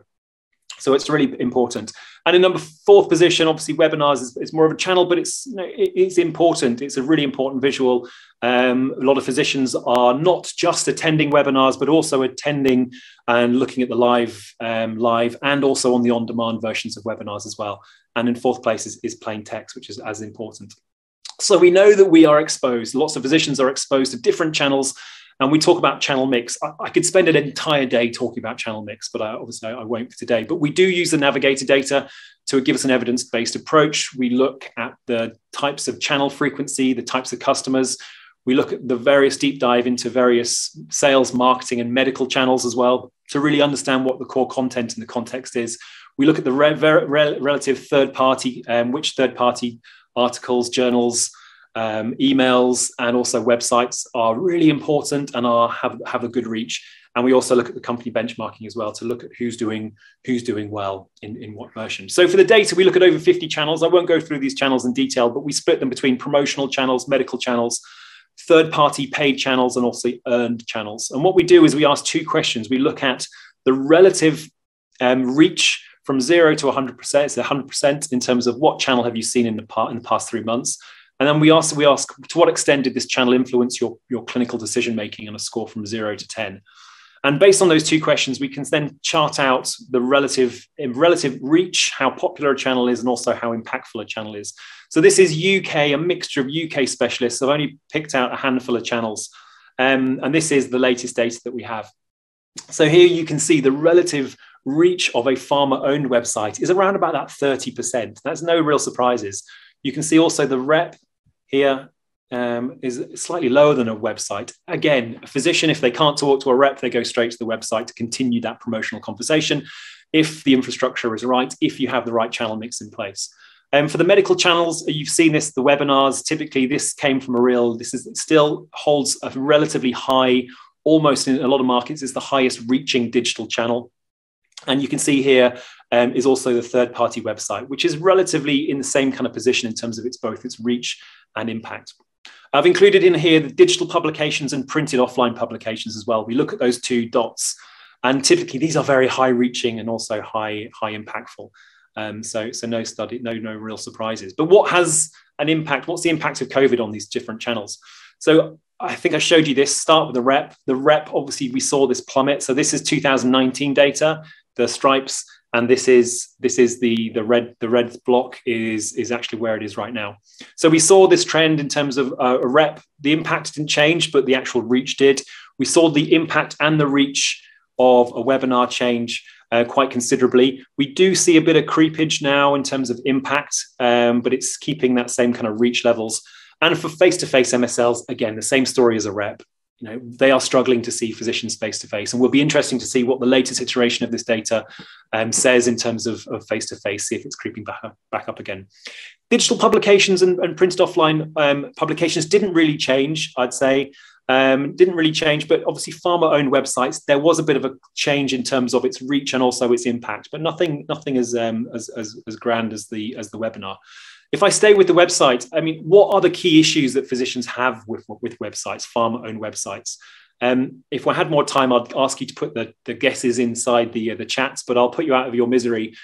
So it's really important. And in number 4th position, obviously webinars is more of a channel, but it's important. It's a really important visual. A lot of physicians are not just attending webinars, but also attending and looking at the live and also on the on-demand versions of webinars as well. And in 4th place is plain text, which is as important. So we know that we are exposed. Lots of physicians are exposed to different channels. And we talk about channel mix. I could spend an entire day talking about channel mix, but obviously I won't for today. But we do use the Navigator data to give us an evidence-based approach. We look at the types of channel frequency, the types of customers. We look at the various deep dive into various sales, marketing, and medical channels as well to really understand what the core content and the context is. We look at the relative third-party, which third-party articles, journals, emails, and also websites are really important and have a good reach. And we also look at the company benchmarking as well to look at who's doing well in what version. So for the data, we look at over 50 channels. I won't go through these channels in detail, but we split them between promotional channels, medical channels, third-party paid channels, and also earned channels. And what we do is we ask 2 questions. We look at the relative reach from 0 to 100%. It's 100% in terms of what channel have you seen in the past 3 months. And then we ask, to what extent did this channel influence your clinical decision-making on a score from 0 to 10? And based on those 2 questions, we can then chart out the relative reach, how popular a channel is, and also how impactful a channel is. So this is UK, a mixture of UK specialists. I've only picked out a handful of channels And this is the latest data that we have. So here you can see the relative reach of a pharma-owned website is around about that 30%. That's no real surprises. You can see also the rep here is slightly lower than a website. Again, a physician, if they can't talk to a rep, they go straight to the website to continue that promotional conversation if the infrastructure is right, if you have the right channel mix in place. For the medical channels, you've seen this, the webinars, typically this came from it still holds a relatively high, almost in a lot of markets, is the highest reaching digital channel. And you can see here is also the third-party website, which is relatively in the same kind of position in terms of both its reach and impact. I've included in here the digital publications and printed offline publications as well. We look at those two dots, and typically these are very high-reaching and also high impactful. So no real surprises. But what has an impact? What's the impact of COVID on these different channels? So I think I showed you this. Start with the rep. The rep, obviously, we saw this plummet. So this is 2019 data, the stripes, and this is the red. The red block is actually where it is right now. So we saw this trend in terms of a rep. The impact didn't change, but the actual reach did. We saw the impact and the reach of a webinar change quite considerably. We do see a bit of creepage now in terms of impact, but it's keeping that same kind of reach levels. And for face-to-face MSLs, again, the same story as a rep. You know, they are struggling to see physicians face-to-face, and will be interesting to see what the latest iteration of this data says in terms of face-to-face, see if it's creeping back up again. Digital publications and printed offline publications didn't really change, I'd say. Didn't really change, but obviously pharma-owned websites, there was a bit of a change in terms of its reach and also its impact, but nothing as grand as the webinar. If I stay with the website, I mean, what are the key issues that physicians have with websites, pharma-owned websites? If I had more time, I'd ask you to put the guesses inside the chats, but I'll put you out of your misery.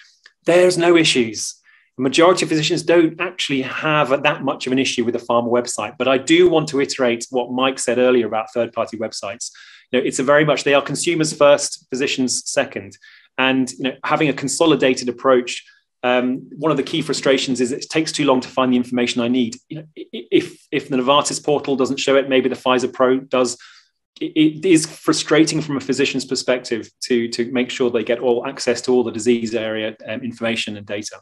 There's no issues. The majority of physicians don't actually have that much of an issue with a pharma website, but I do want to iterate what Mike said earlier about third-party websites. You know, it's a very much, they are consumers first, physicians second. And you know, having a consolidated approach, one of the key frustrations is it takes too long to find the information I need. You know, if the Novartis portal doesn't show it, maybe the Pfizer Pro does. It is frustrating from a physician's perspective to make sure they get all access to all the disease area information and data.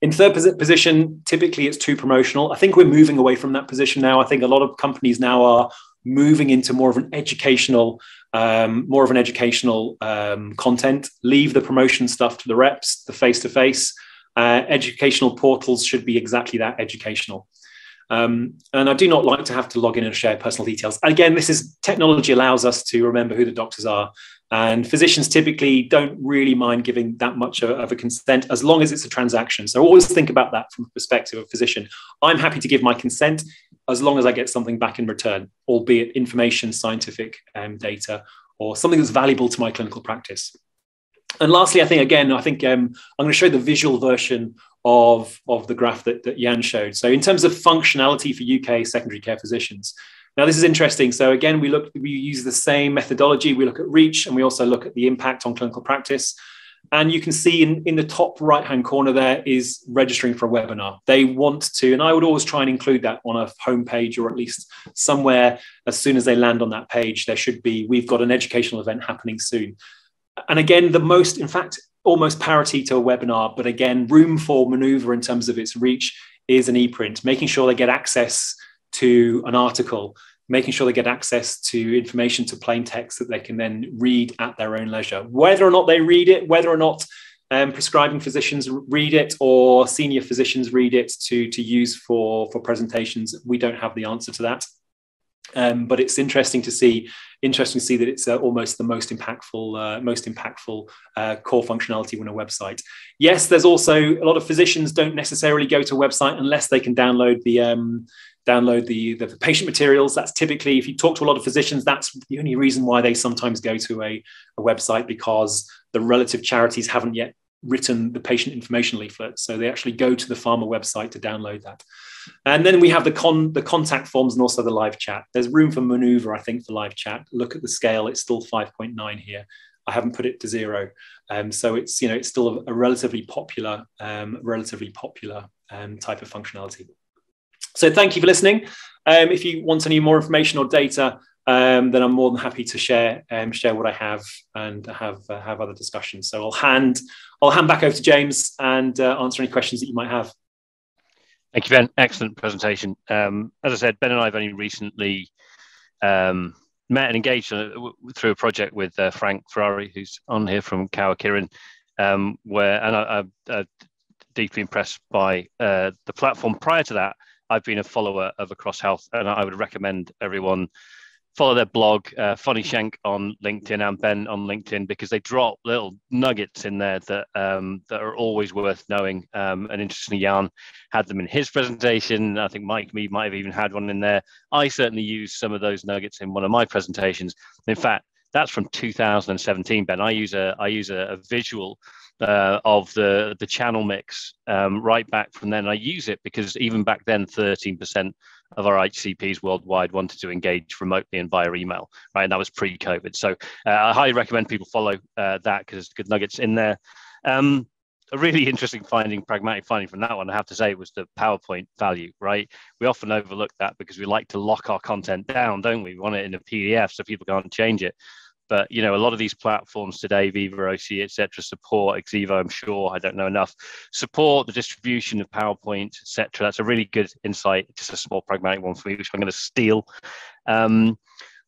In third position, typically it's too promotional. I think we're moving away from that position now. I think a lot of companies now are moving into more of an educational content. Leave the promotion stuff to the reps, the face-to-face. Educational portals should be exactly that, educational. And I do not like to have to log in and share personal details. Again, technology allows us to remember who the doctors are. And physicians typically don't really mind giving that much of a consent as long as it's a transaction. So always think about that from the perspective of a physician. I'm happy to give my consent as long as I get something back in return, albeit information, scientific data, or something that's valuable to my clinical practice. And lastly, I think I'm going to show the visual version of the graph that Jan showed. So in terms of functionality for UK secondary care physicians, now this is interesting. So again, we use the same methodology. We look at reach and we also look at the impact on clinical practice. And you can see in the top right-hand corner there is registering for a webinar. They want to, and I would always try and include that on a homepage or at least somewhere as soon as they land on that page, there should be, we've got an educational event happening soon. And again, almost parity to a webinar, but again, room for maneuver in terms of its reach is an e-print, making sure they get access to an article, making sure they get access to information, to plain text that they can then read at their own leisure. Whether or not they read it, whether or not prescribing physicians read it or senior physicians read it to use for presentations, we don't have the answer to that. But it's interesting to see that it's almost the most impactful core functionality in a website. Yes, there's also a lot of physicians don't necessarily go to a website unless they can download the patient materials. That's typically, if you talk to a lot of physicians, that's the only reason why they sometimes go to a website, because the relative charities haven't yet written the patient information leaflet. So they actually go to the pharma website to download that. And then we have the contact forms and also the live chat. There's room for maneuver, I think, for live chat. Look at the scale, it's still 5.9 here. I haven't put it to 0. So it's, it's still a relatively popular type of functionality. So thank you for listening. If you want any more information or data then I'm more than happy to share what I have and have other discussions. So I'll hand back over to James and answer any questions that you might have. Thank you, Ben. Excellent presentation. As I said, Ben and I have only recently met and engaged through a project with Frank Ferrari, who's on here from Kawakirin, I'm deeply impressed by the platform. Prior to that, I've been a follower of Across Health, and I would recommend everyone follow their blog, Funny Shank on LinkedIn and Ben on LinkedIn, because they drop little nuggets in there that are always worth knowing. And interestingly, Jan had them in his presentation. I think Mike Mead might have even had one in there. I certainly used some of those nuggets in one of my presentations. In fact, that's from 2017, Ben. I use a visual of the channel mix right back from then. I use it because even back then, 13% of our HCPs worldwide wanted to engage remotely and via email, right? And that was pre-COVID. So I highly recommend people follow that because there's good nuggets in there. A really interesting pragmatic finding from that one, I have to say, was the PowerPoint value, right? We often overlook that because we like to lock our content down, don't we? We want it in a PDF so people can't change it. But, you know, a lot of these platforms today, Viva, OC, etc., support Xevo, I'm sure, I don't know enough, support the distribution of PowerPoint, etc. That's a really good insight, just a small pragmatic one for me, which I'm going to steal.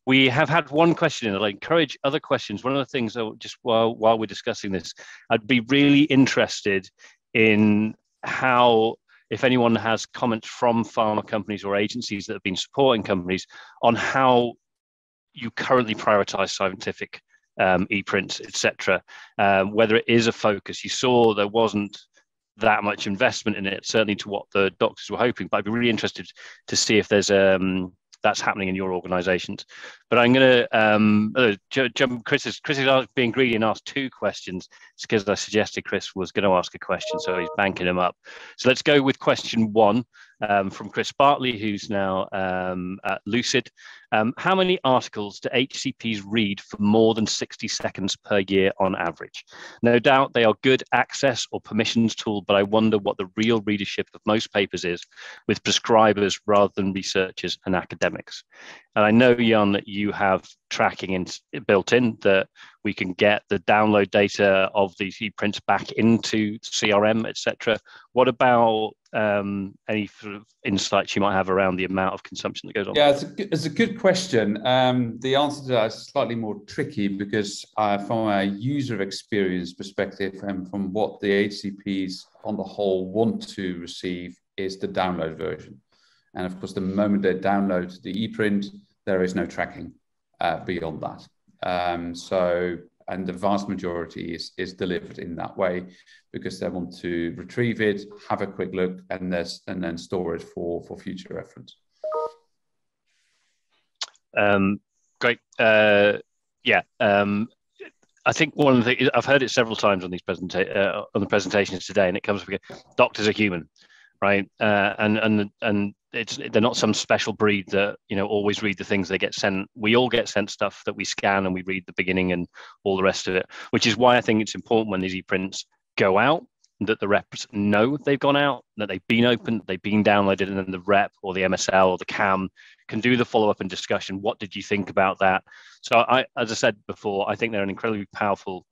We have had one question, and I'd encourage other questions. One of the things, just while we're discussing this, I'd be really interested in how, if anyone has comments from pharma companies or agencies that have been supporting companies on how you currently prioritize scientific e-prints, etc. Whether it is a focus. You saw there wasn't that much investment in it, certainly to what the doctors were hoping, but I'd be really interested to see if there's that's happening in your organizations. But I'm going to jump. Chris is being greedy and asked two questions. It's because I suggested Chris was going to ask a question, so he's banking them up. So let's go with question one from Chris Bartley, who's now at Lucid. How many articles do HCPs read for more than 60 seconds per year on average? No doubt they are good access or permissions tool, but I wonder what the real readership of most papers is with prescribers rather than researchers and academics. And I know, Jan, that you have tracking built in that we can get the download data of these e-prints back into CRM, etc. What about any sort of insights you might have around the amount of consumption that goes on? Yeah, it's a good question. The answer to that is slightly more tricky because from a user experience perspective and from what the HCPs on the whole want to receive is the download version. And of course, the moment they download the e-print, there is no tracking beyond that. And the vast majority is delivered in that way because they want to retrieve it, have a quick look, and then store it for future reference. Great. I think one of the things, I've heard it several times on these on the presentations today, and it comes because doctors are human, right? And they're not some special breed that, you know, always read the things they get sent. We all get sent stuff that we scan and we read the beginning and all the rest of it, which is why I think it's important when these e-prints go out that the reps know they've gone out, that they've been opened, they've been downloaded, and then the rep or the MSL or the CAM can do the follow-up and discussion. What did you think about that? So as I said before, I think they're an incredibly powerful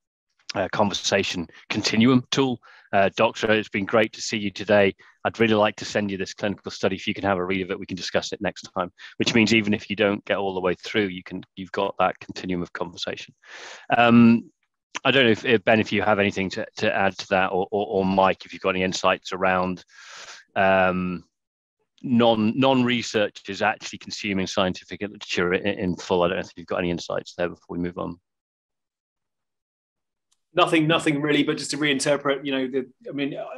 conversation continuum tool. Doctor, it's been great to see you today. I'd really like to send you this clinical study. If you can have a read of it, we can discuss it next time, which means even if you don't get all the way through, you've got that continuum of conversation. I don't know if Ben, if you have anything to add to that, or Mike, if you've got any insights around non-researchers actually consuming scientific literature in full. I don't know if you've got any insights there before we move on. Nothing really, but just to reinterpret, you know,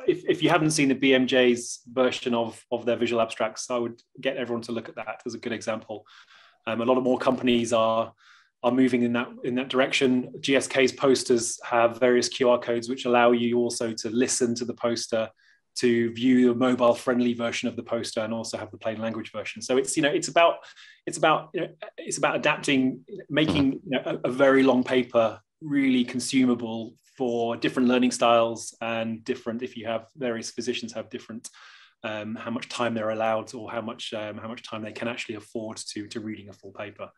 if you haven't seen the BMJ's version of their visual abstracts, I would get everyone to look at that as a good example. A lot of more companies are moving in that direction. GSK's posters have various QR codes which allow you also to listen to the poster, to view the mobile-friendly version of the poster, and also have the plain language version. So it's about adapting, making a very long paper really consumable for different learning styles and different, if you have various physicians have different how much time they're allowed or how much time they can actually afford to reading a full paper.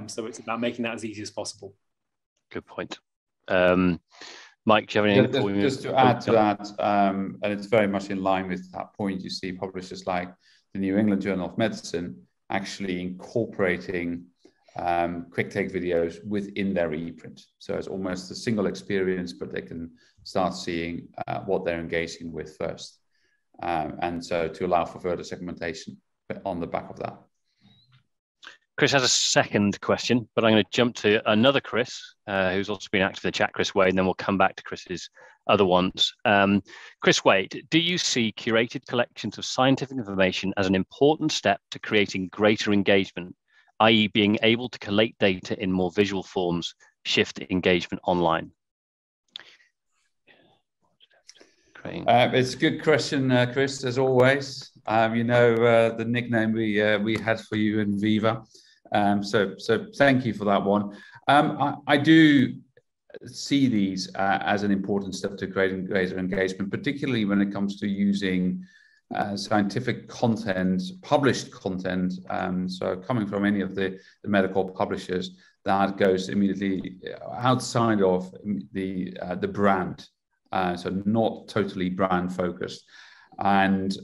So it's about making that as easy as possible. Good point. Mike, do you have anything? Just to add to that, and it's very much in line with that point, you see publishers like the New England Journal of Medicine actually incorporating quick take videos within their ePrint. So it's almost a single experience, but they can start seeing what they're engaging with first. And so to allow for further segmentation on the back of that. Chris has a second question, but I'm going to jump to another Chris, who's also been active in the chat, Chris Wade, and then we'll come back to Chris's other ones. Chris Wade, do you see curated collections of scientific information as an important step to creating greater engagement, i.e. being able to collate data in more visual forms, shift engagement online? It's a good question, Chris, as always. You know the nickname we had for you in Viva. So thank you for that one. I do see these as an important step to creating greater engagement, particularly when it comes to using scientific content, published content. So coming from any of the medical publishers, that goes immediately outside of the brand. So not totally brand focused. And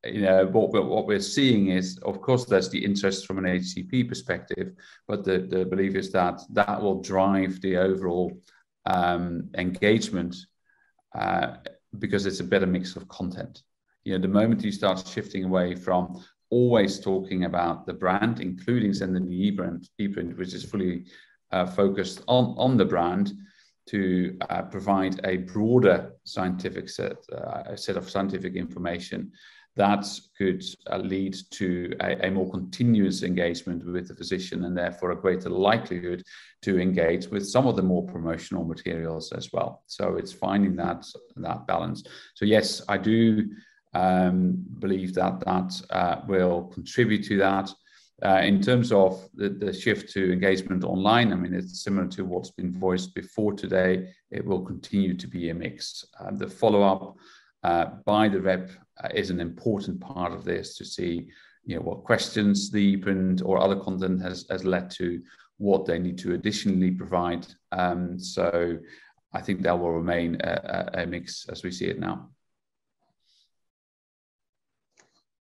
you know what we're seeing is, of course, there's the interest from an HCP perspective, but the belief is that that will drive the overall engagement because it's a better mix of content. You know, the moment you start shifting away from always talking about the brand, including sending the ePrint, which is fully focused on the brand, to provide a broader scientific set of scientific information that could lead to a more continuous engagement with the physician, and therefore a greater likelihood to engage with some of the more promotional materials as well. So it's finding that balance. So yes, I do believe that will contribute to that. In terms of the shift to engagement online, I mean, it's similar to what's been voiced before today. It will continue to be a mix. The follow-up by the rep is an important part of this, to see, you know, what questions the print or other content has led to, what they need to additionally provide. So I think that will remain a mix as we see it now.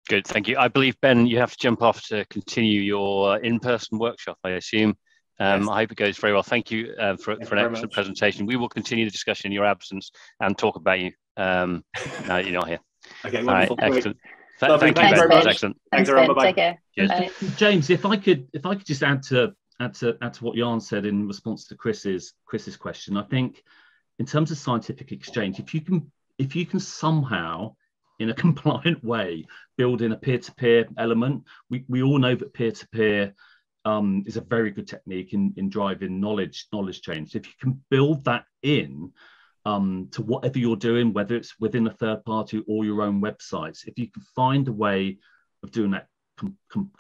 Good, thank you. I believe, Ben, you have to jump off to continue your in-person workshop, I assume. Yes. I hope it goes very well. Thank you for an excellent presentation. We will continue the discussion in your absence and talk about you now that you're not here. Okay, wonderful. Right, excellent. Lovely. Thank you, Ben. That was excellent. Thanks, Ben. Take care. James, if I could just add to what Jan said in response to Chris's question, I think in terms of scientific exchange, if you can somehow, in a compliant way, build in a peer-to-peer element. We all know that peer-to-peer is a very good technique in driving knowledge change. If you can build that in to whatever you're doing, whether it's within a third party or your own websites, if you can find a way of doing that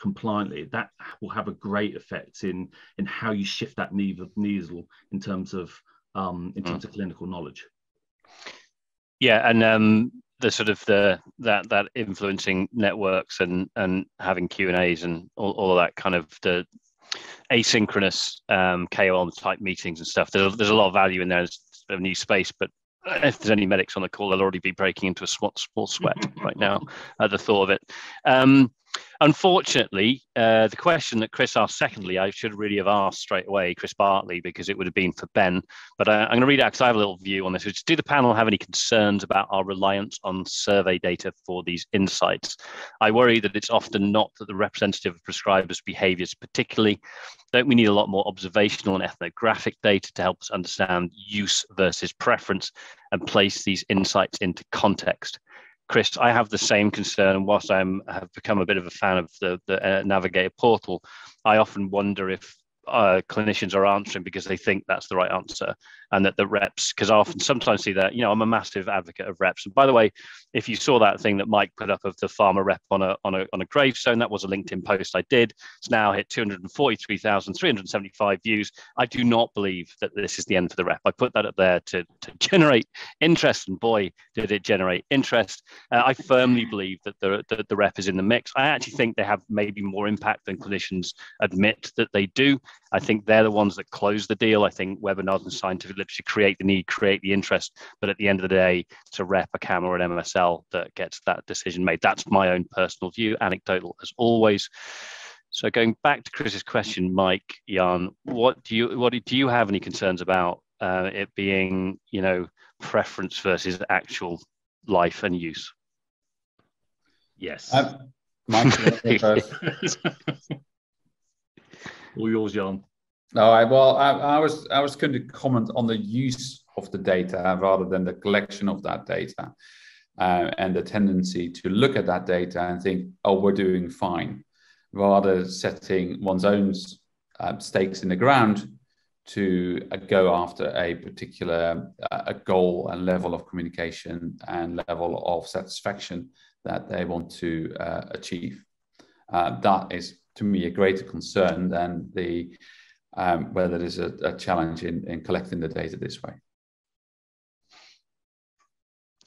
compliantly, that will have a great effect in how you shift that needle in terms of clinical knowledge. Yeah, and the sort of that influencing networks and having Q&As and all of that kind of the asynchronous KOL type meetings and stuff. There's a lot of value in there. It's a new space, but if there's any medics on the call, they'll already be breaking into a small sweat right now at the thought of it. Unfortunately, the question that Chris asked secondly, I should really have asked straight away, Chris Bartley, because it would have been for Ben. But I'm going to read it out because I have a little view on this. Which, do the panel have any concerns about our reliance on survey data for these insights? I worry that it's often not that the representative of prescribers' behaviours particularly. Don't we need a lot more observational and ethnographic data to help us understand use versus preference and place these insights into context? Chris, I have the same concern. Whilst I have become a bit of a fan of the Navigator portal, I often wonder if clinicians are answering because they think that's the right answer, and that the reps, because I often sometimes see that, I'm a massive advocate of reps. And by the way, if you saw that thing that Mike put up of the Pharma rep on a gravestone, that was a LinkedIn post I did. It's now hit 243,375 views. I do not believe that this is the end for the rep. I put that up there to generate interest, and boy, did it generate interest. I firmly believe that the rep is in the mix. I actually think they have maybe more impact than clinicians admit that they do. I think they're the ones that close the deal. I think webinars and scientific literature create the need, create the interest. But at the end of the day, it's a rep, a CAM, or an MSL that gets that decision made. That's my own personal view, anecdotal as always. So going back to Chris's question, Mike, Jan, do you have any concerns about it being, preference versus actual life and use? Yes. Mike, first. All yours, Jan. I was going to comment on the use of the data rather than the collection of that data, and the tendency to look at that data and think, oh, we're doing fine, rather setting one's own stakes in the ground to go after a particular a goal and level of communication and level of satisfaction that they want to achieve. That is, to me, a greater concern than the whether there's a challenge in collecting the data this way.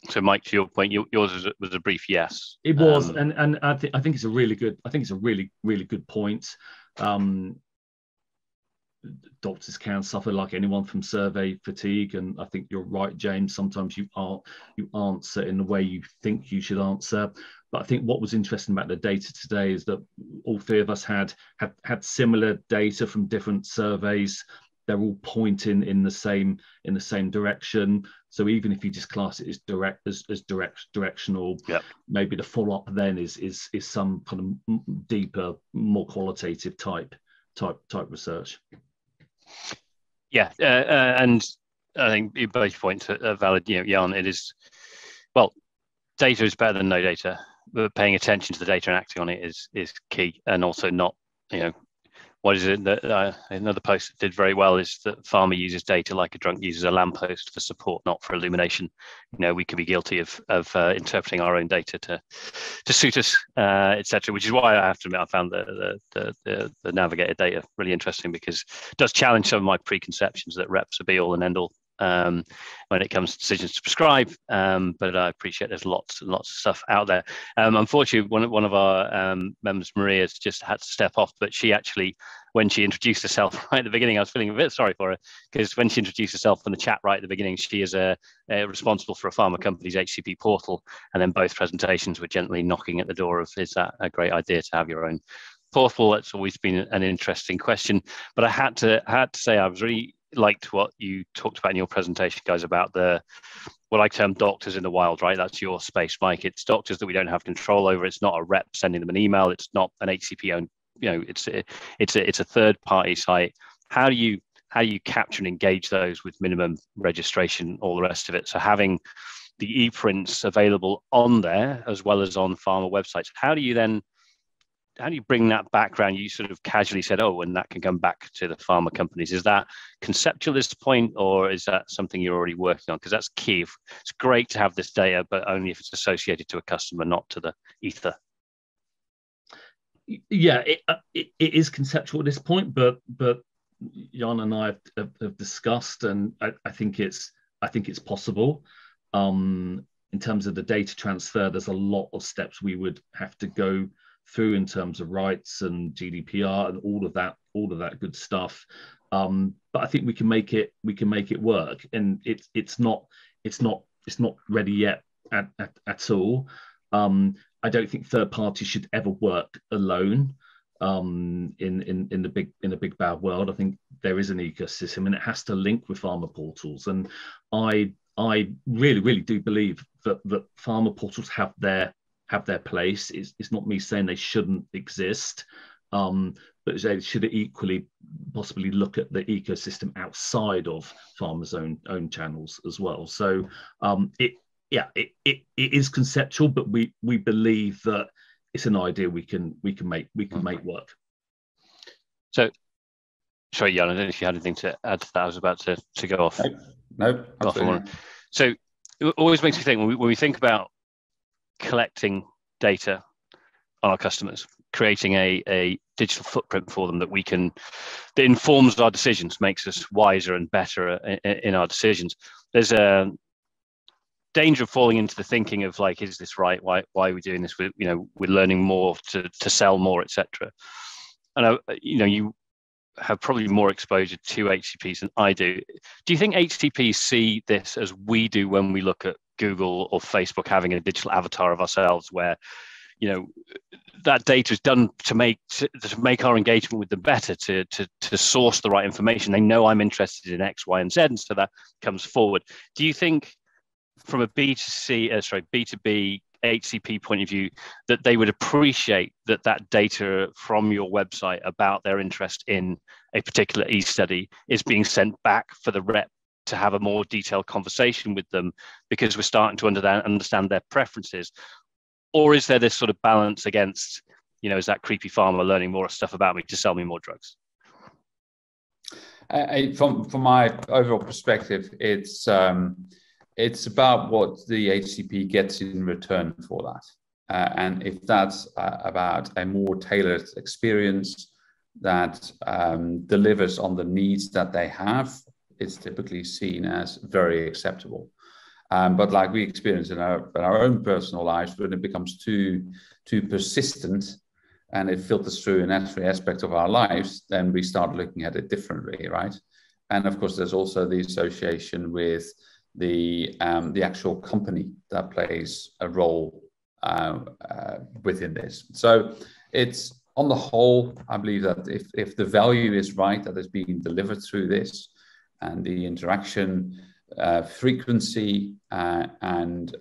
So, Mike, to your point, yours was a brief yes. It was, and I think it's a really good. I think it's a really good point. Doctors can suffer like anyone from survey fatigue, and I think you're right, James. Sometimes you answer in the way you think you should answer. But I think what was interesting about the data today is that all three of us had similar data from different surveys. They're all pointing in the same direction. So even if you just class it as directional, yep, maybe the follow up then is some kind of deeper, more qualitative type research. Yeah, and I think both points are valid. Jan, it is, well, data is better than no data, but paying attention to the data and acting on it is key, and also not, what is it that another post that did very well is that Pharma uses data like a drunk uses a lamppost for support, not for illumination. We could be guilty of interpreting our own data to suit us, etc. Which is why I have to admit I found the navigated data really interesting, because it does challenge some of my preconceptions that reps are be all and end all when it comes to decisions to prescribe. But I appreciate there's lots and lots of stuff out there. Unfortunately, one of our members, Maria's just had to step off, but she actually, when she introduced herself right at the beginning, I was feeling a bit sorry for her, because when she introduced herself in the chat right at the beginning, she is responsible for a pharma company's HCP portal, and then both presentations were gently knocking at the door of, is that a great idea to have your own portal? That's always been an interesting question. But I had to say I was really liked what you talked about in your presentation, guys, about what I term doctors in the wild, right? That's your space, Mike. It's doctors that we don't have control over. It's not a rep sending them an email. It's not an HCP owned, it's a third party site. How do you capture and engage those with minimum registration, all the rest of it? So having the e-prints available on there as well as on pharma websites, how do you bring that background? You sort of casually said, oh, and that can come back to the pharma companies. Is that conceptual at this point, or is that something you're already working on? Because that's key. It's great to have this data, but only if it's associated to a customer, not to the ether. Yeah, it is conceptual at this point, but Jan and I have discussed, and I think it's possible. In terms of the data transfer, there's a lot of steps we would have to go through in terms of rights and GDPR and all of that good stuff. But I think we can make it work, and it's not ready yet at all. I don't think third parties should ever work alone in the big bad world. I think there is an ecosystem, and it has to link with pharma portals. And I really do believe that pharma portals have their place. It's not me saying they shouldn't exist, but they should equally possibly look at the ecosystem outside of pharma's own channels as well. So it is conceptual, but we believe that it's an idea we can make work. So Sorry, Jan, I don't know if you had anything to add to that. I was about to go off. No, absolutely. So it always makes me think when we think about collecting data on our customers, creating a digital footprint for them that informs our decisions, makes us wiser and better in our decisions. There's a danger of falling into the thinking of like, is this right? Why are we doing this? We're learning more to sell more, etc. And you have probably more exposure to HCPs than I do. Do you think HCPs see this as we do when we look at Google or Facebook having a digital avatar of ourselves, where that data is done to make our engagement with them better, to source the right information? They know I'm interested in X, Y, and Z, and so that comes forward. Do you think, from a B2B HCP point of view, that they would appreciate that data from your website about their interest in a particular e-study is being sent back for the rep to have a more detailed conversation with them, because we're starting to understand their preferences? Or is there this sort of balance against, is that creepy pharma learning more stuff about me to sell me more drugs? From my overall perspective, it's about what the HCP gets in return for that. And if that's about a more tailored experience that delivers on the needs that they have, it's typically seen as very acceptable. But like we experience in our own personal lives, when it becomes too persistent and it filters through in every aspect of our lives, then we start looking at it differently, right? And of course, there's also the association with the actual company that plays a role within this. So it's, on the whole, I believe that if the value is right that is being delivered through this, and the interaction frequency and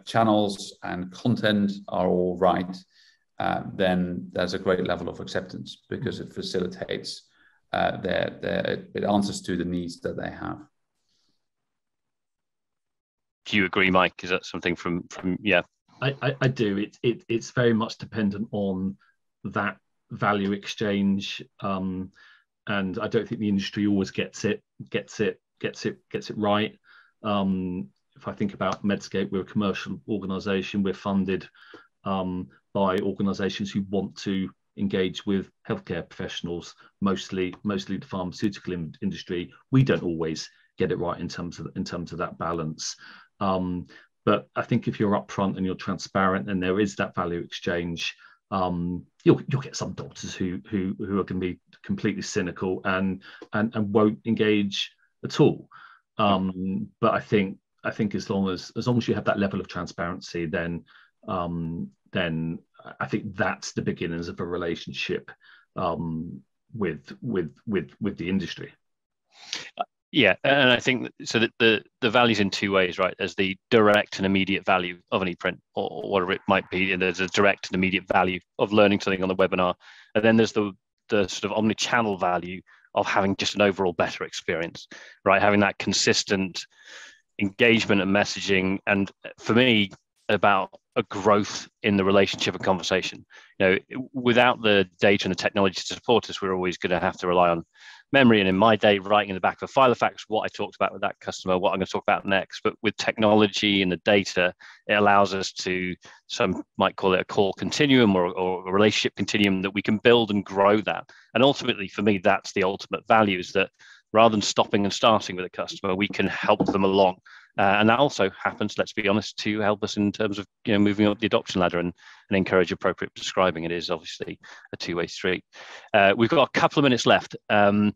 channels and content are all right, then there's a great level of acceptance, because it facilitates it answers to the needs that they have. Do you agree, Mike? Is that something from yeah? I do. It's very much dependent on that value exchange, and I don't think the industry always gets it right. If I think about Medscape, we're a commercial organisation. We're funded by organisations who want to engage with healthcare professionals, mostly the pharmaceutical industry. We don't always get it right in terms of that balance. But I think if you're upfront and you're transparent and there is that value exchange, you'll get some doctors who are going to be completely cynical and won't engage at all. But I think as long as you have that level of transparency, then I think that's the beginnings of a relationship with the industry. Yeah, and I think so that the value's in two ways, right? There's the direct and immediate value of an ePrint or whatever it might be, and there's a direct and immediate value of learning something on the webinar, and then there's the sort of omni-channel value of having just an overall better experience, right? Having that consistent engagement and messaging, and for me, about a growth in the relationship and conversation. Without the data and the technology to support us, we're always going to have to rely on memory, and in my day, writing in the back of a file of facts what I talked about with that customer, what I'm going to talk about next. But with technology and the data, it allows us to, some might call it a call continuum or a relationship continuum, that we can build and grow that. And ultimately, for me, that's the ultimate value, is that rather than stopping and starting with a customer, we can help them along. And that also happens, let's be honest, to help us in terms of moving up the adoption ladder and encourage appropriate prescribing. It is obviously a two-way street. We've got a couple of minutes left, and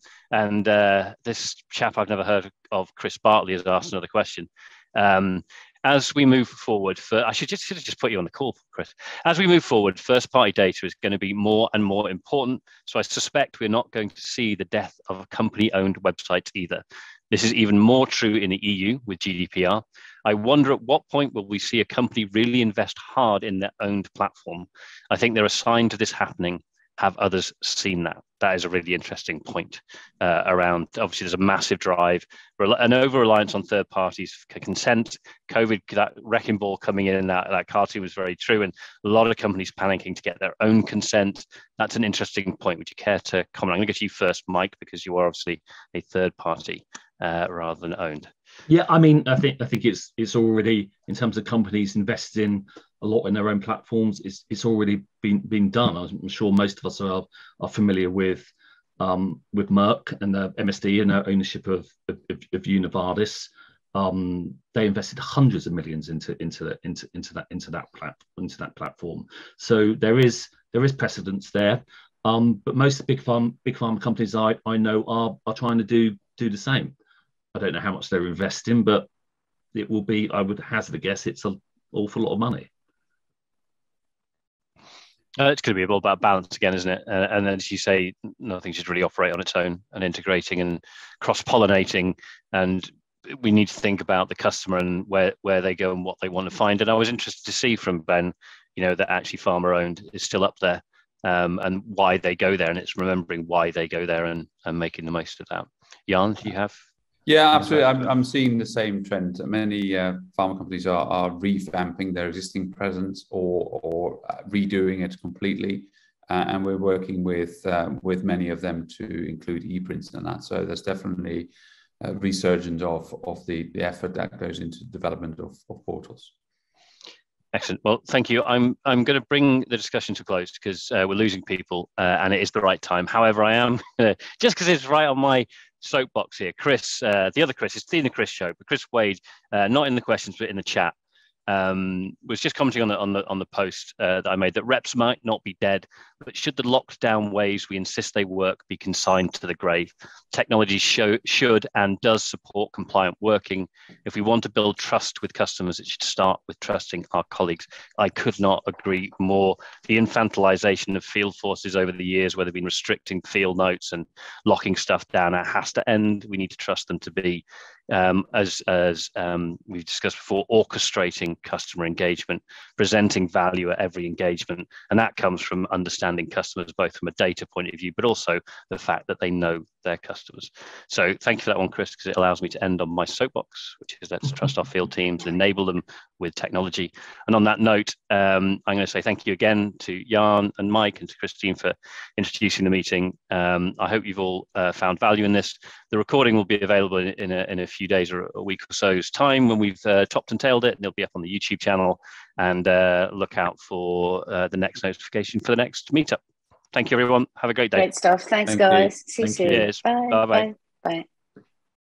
this chap I've never heard of, Chris Bartley, has asked another question. As we move forward, I should just put you on the call, Chris. As we move forward, first-party data is going to be more and more important. So I suspect we're not going to see the death of a company-owned website either. This is even more true in the EU with GDPR. I wonder at what point will we see a company really invest hard in their owned platform? I think there are signs of this happening, have others seen that? That is a really interesting point around, obviously there's a massive drive, an over-reliance on third parties for consent. COVID, that wrecking ball coming in, that cartoon was very true, and a lot of companies panicking to get their own consent. That's an interesting point. Would you care to comment? I'm going to get to you first, Mike, because you are obviously a third party rather than owned. Yeah, I mean, I think it's already, in terms of companies investing a lot in their own platforms, it's already been done. I'm sure most of us are familiar with Merck and the MSD and their ownership of Novartis. They invested hundreds of millions into that platform. So there is precedence there. But most big pharma companies I know are trying to do the same. I don't know how much they're investing, but it will be, I would hazard a guess, it's an awful lot of money. It's going to be all about balance again, isn't it? And then, as you say, nothing should really operate on its own, and integrating and cross-pollinating. And we need to think about the customer and where they go and what they want to find. And I was interested to see from Ben, that actually Pharma owned is still up there, and why they go there. And it's remembering why they go there and making the most of that. Jan, do you have? Yeah, absolutely. I'm seeing the same trend. Many pharma companies are revamping their existing presence or redoing it completely, and we're working with many of them to include e-prints and that. So there's definitely a resurgence of the effort that goes into development of portals. Excellent. Well, thank you. I'm going to bring the discussion to a close because we're losing people, and it is the right time. However, I am just because it's right on my soapbox here. Chris, the other Chris, it's the Chris show, but Chris Wade, not in the questions but in the chat, was just commenting on the post that I made, that reps might not be dead, but should the locked down ways we insist they work be consigned to the grave? Technology should and does support compliant working. If we want to build trust with customers, it should start with trusting our colleagues. I could not agree more. The infantilization of field forces over the years, where they've been restricting field notes and locking stuff down, it has to end. We need to trust them to be, as we've discussed before, orchestrating customer engagement, presenting value at every engagement. And that comes from understanding customers, both from a data point of view, but also the fact that they know their customers. So thank you for that one, Chris, because it allows me to end on my soapbox, which is let's trust our field teams, enable them with technology. And on that note, I'm going to say thank you again to Jan and Mike and to Christine for introducing the meeting. I hope you've all found value in this. The recording will be available in a few days or a week or so's time when we've topped and tailed it, and it'll be up on the YouTube channel. And look out for the next notification for the next meetup. Thank you, everyone. Have a great day. Great stuff. Thanks, guys. See you soon. Cheers. Bye. Bye-bye. Bye. Bye.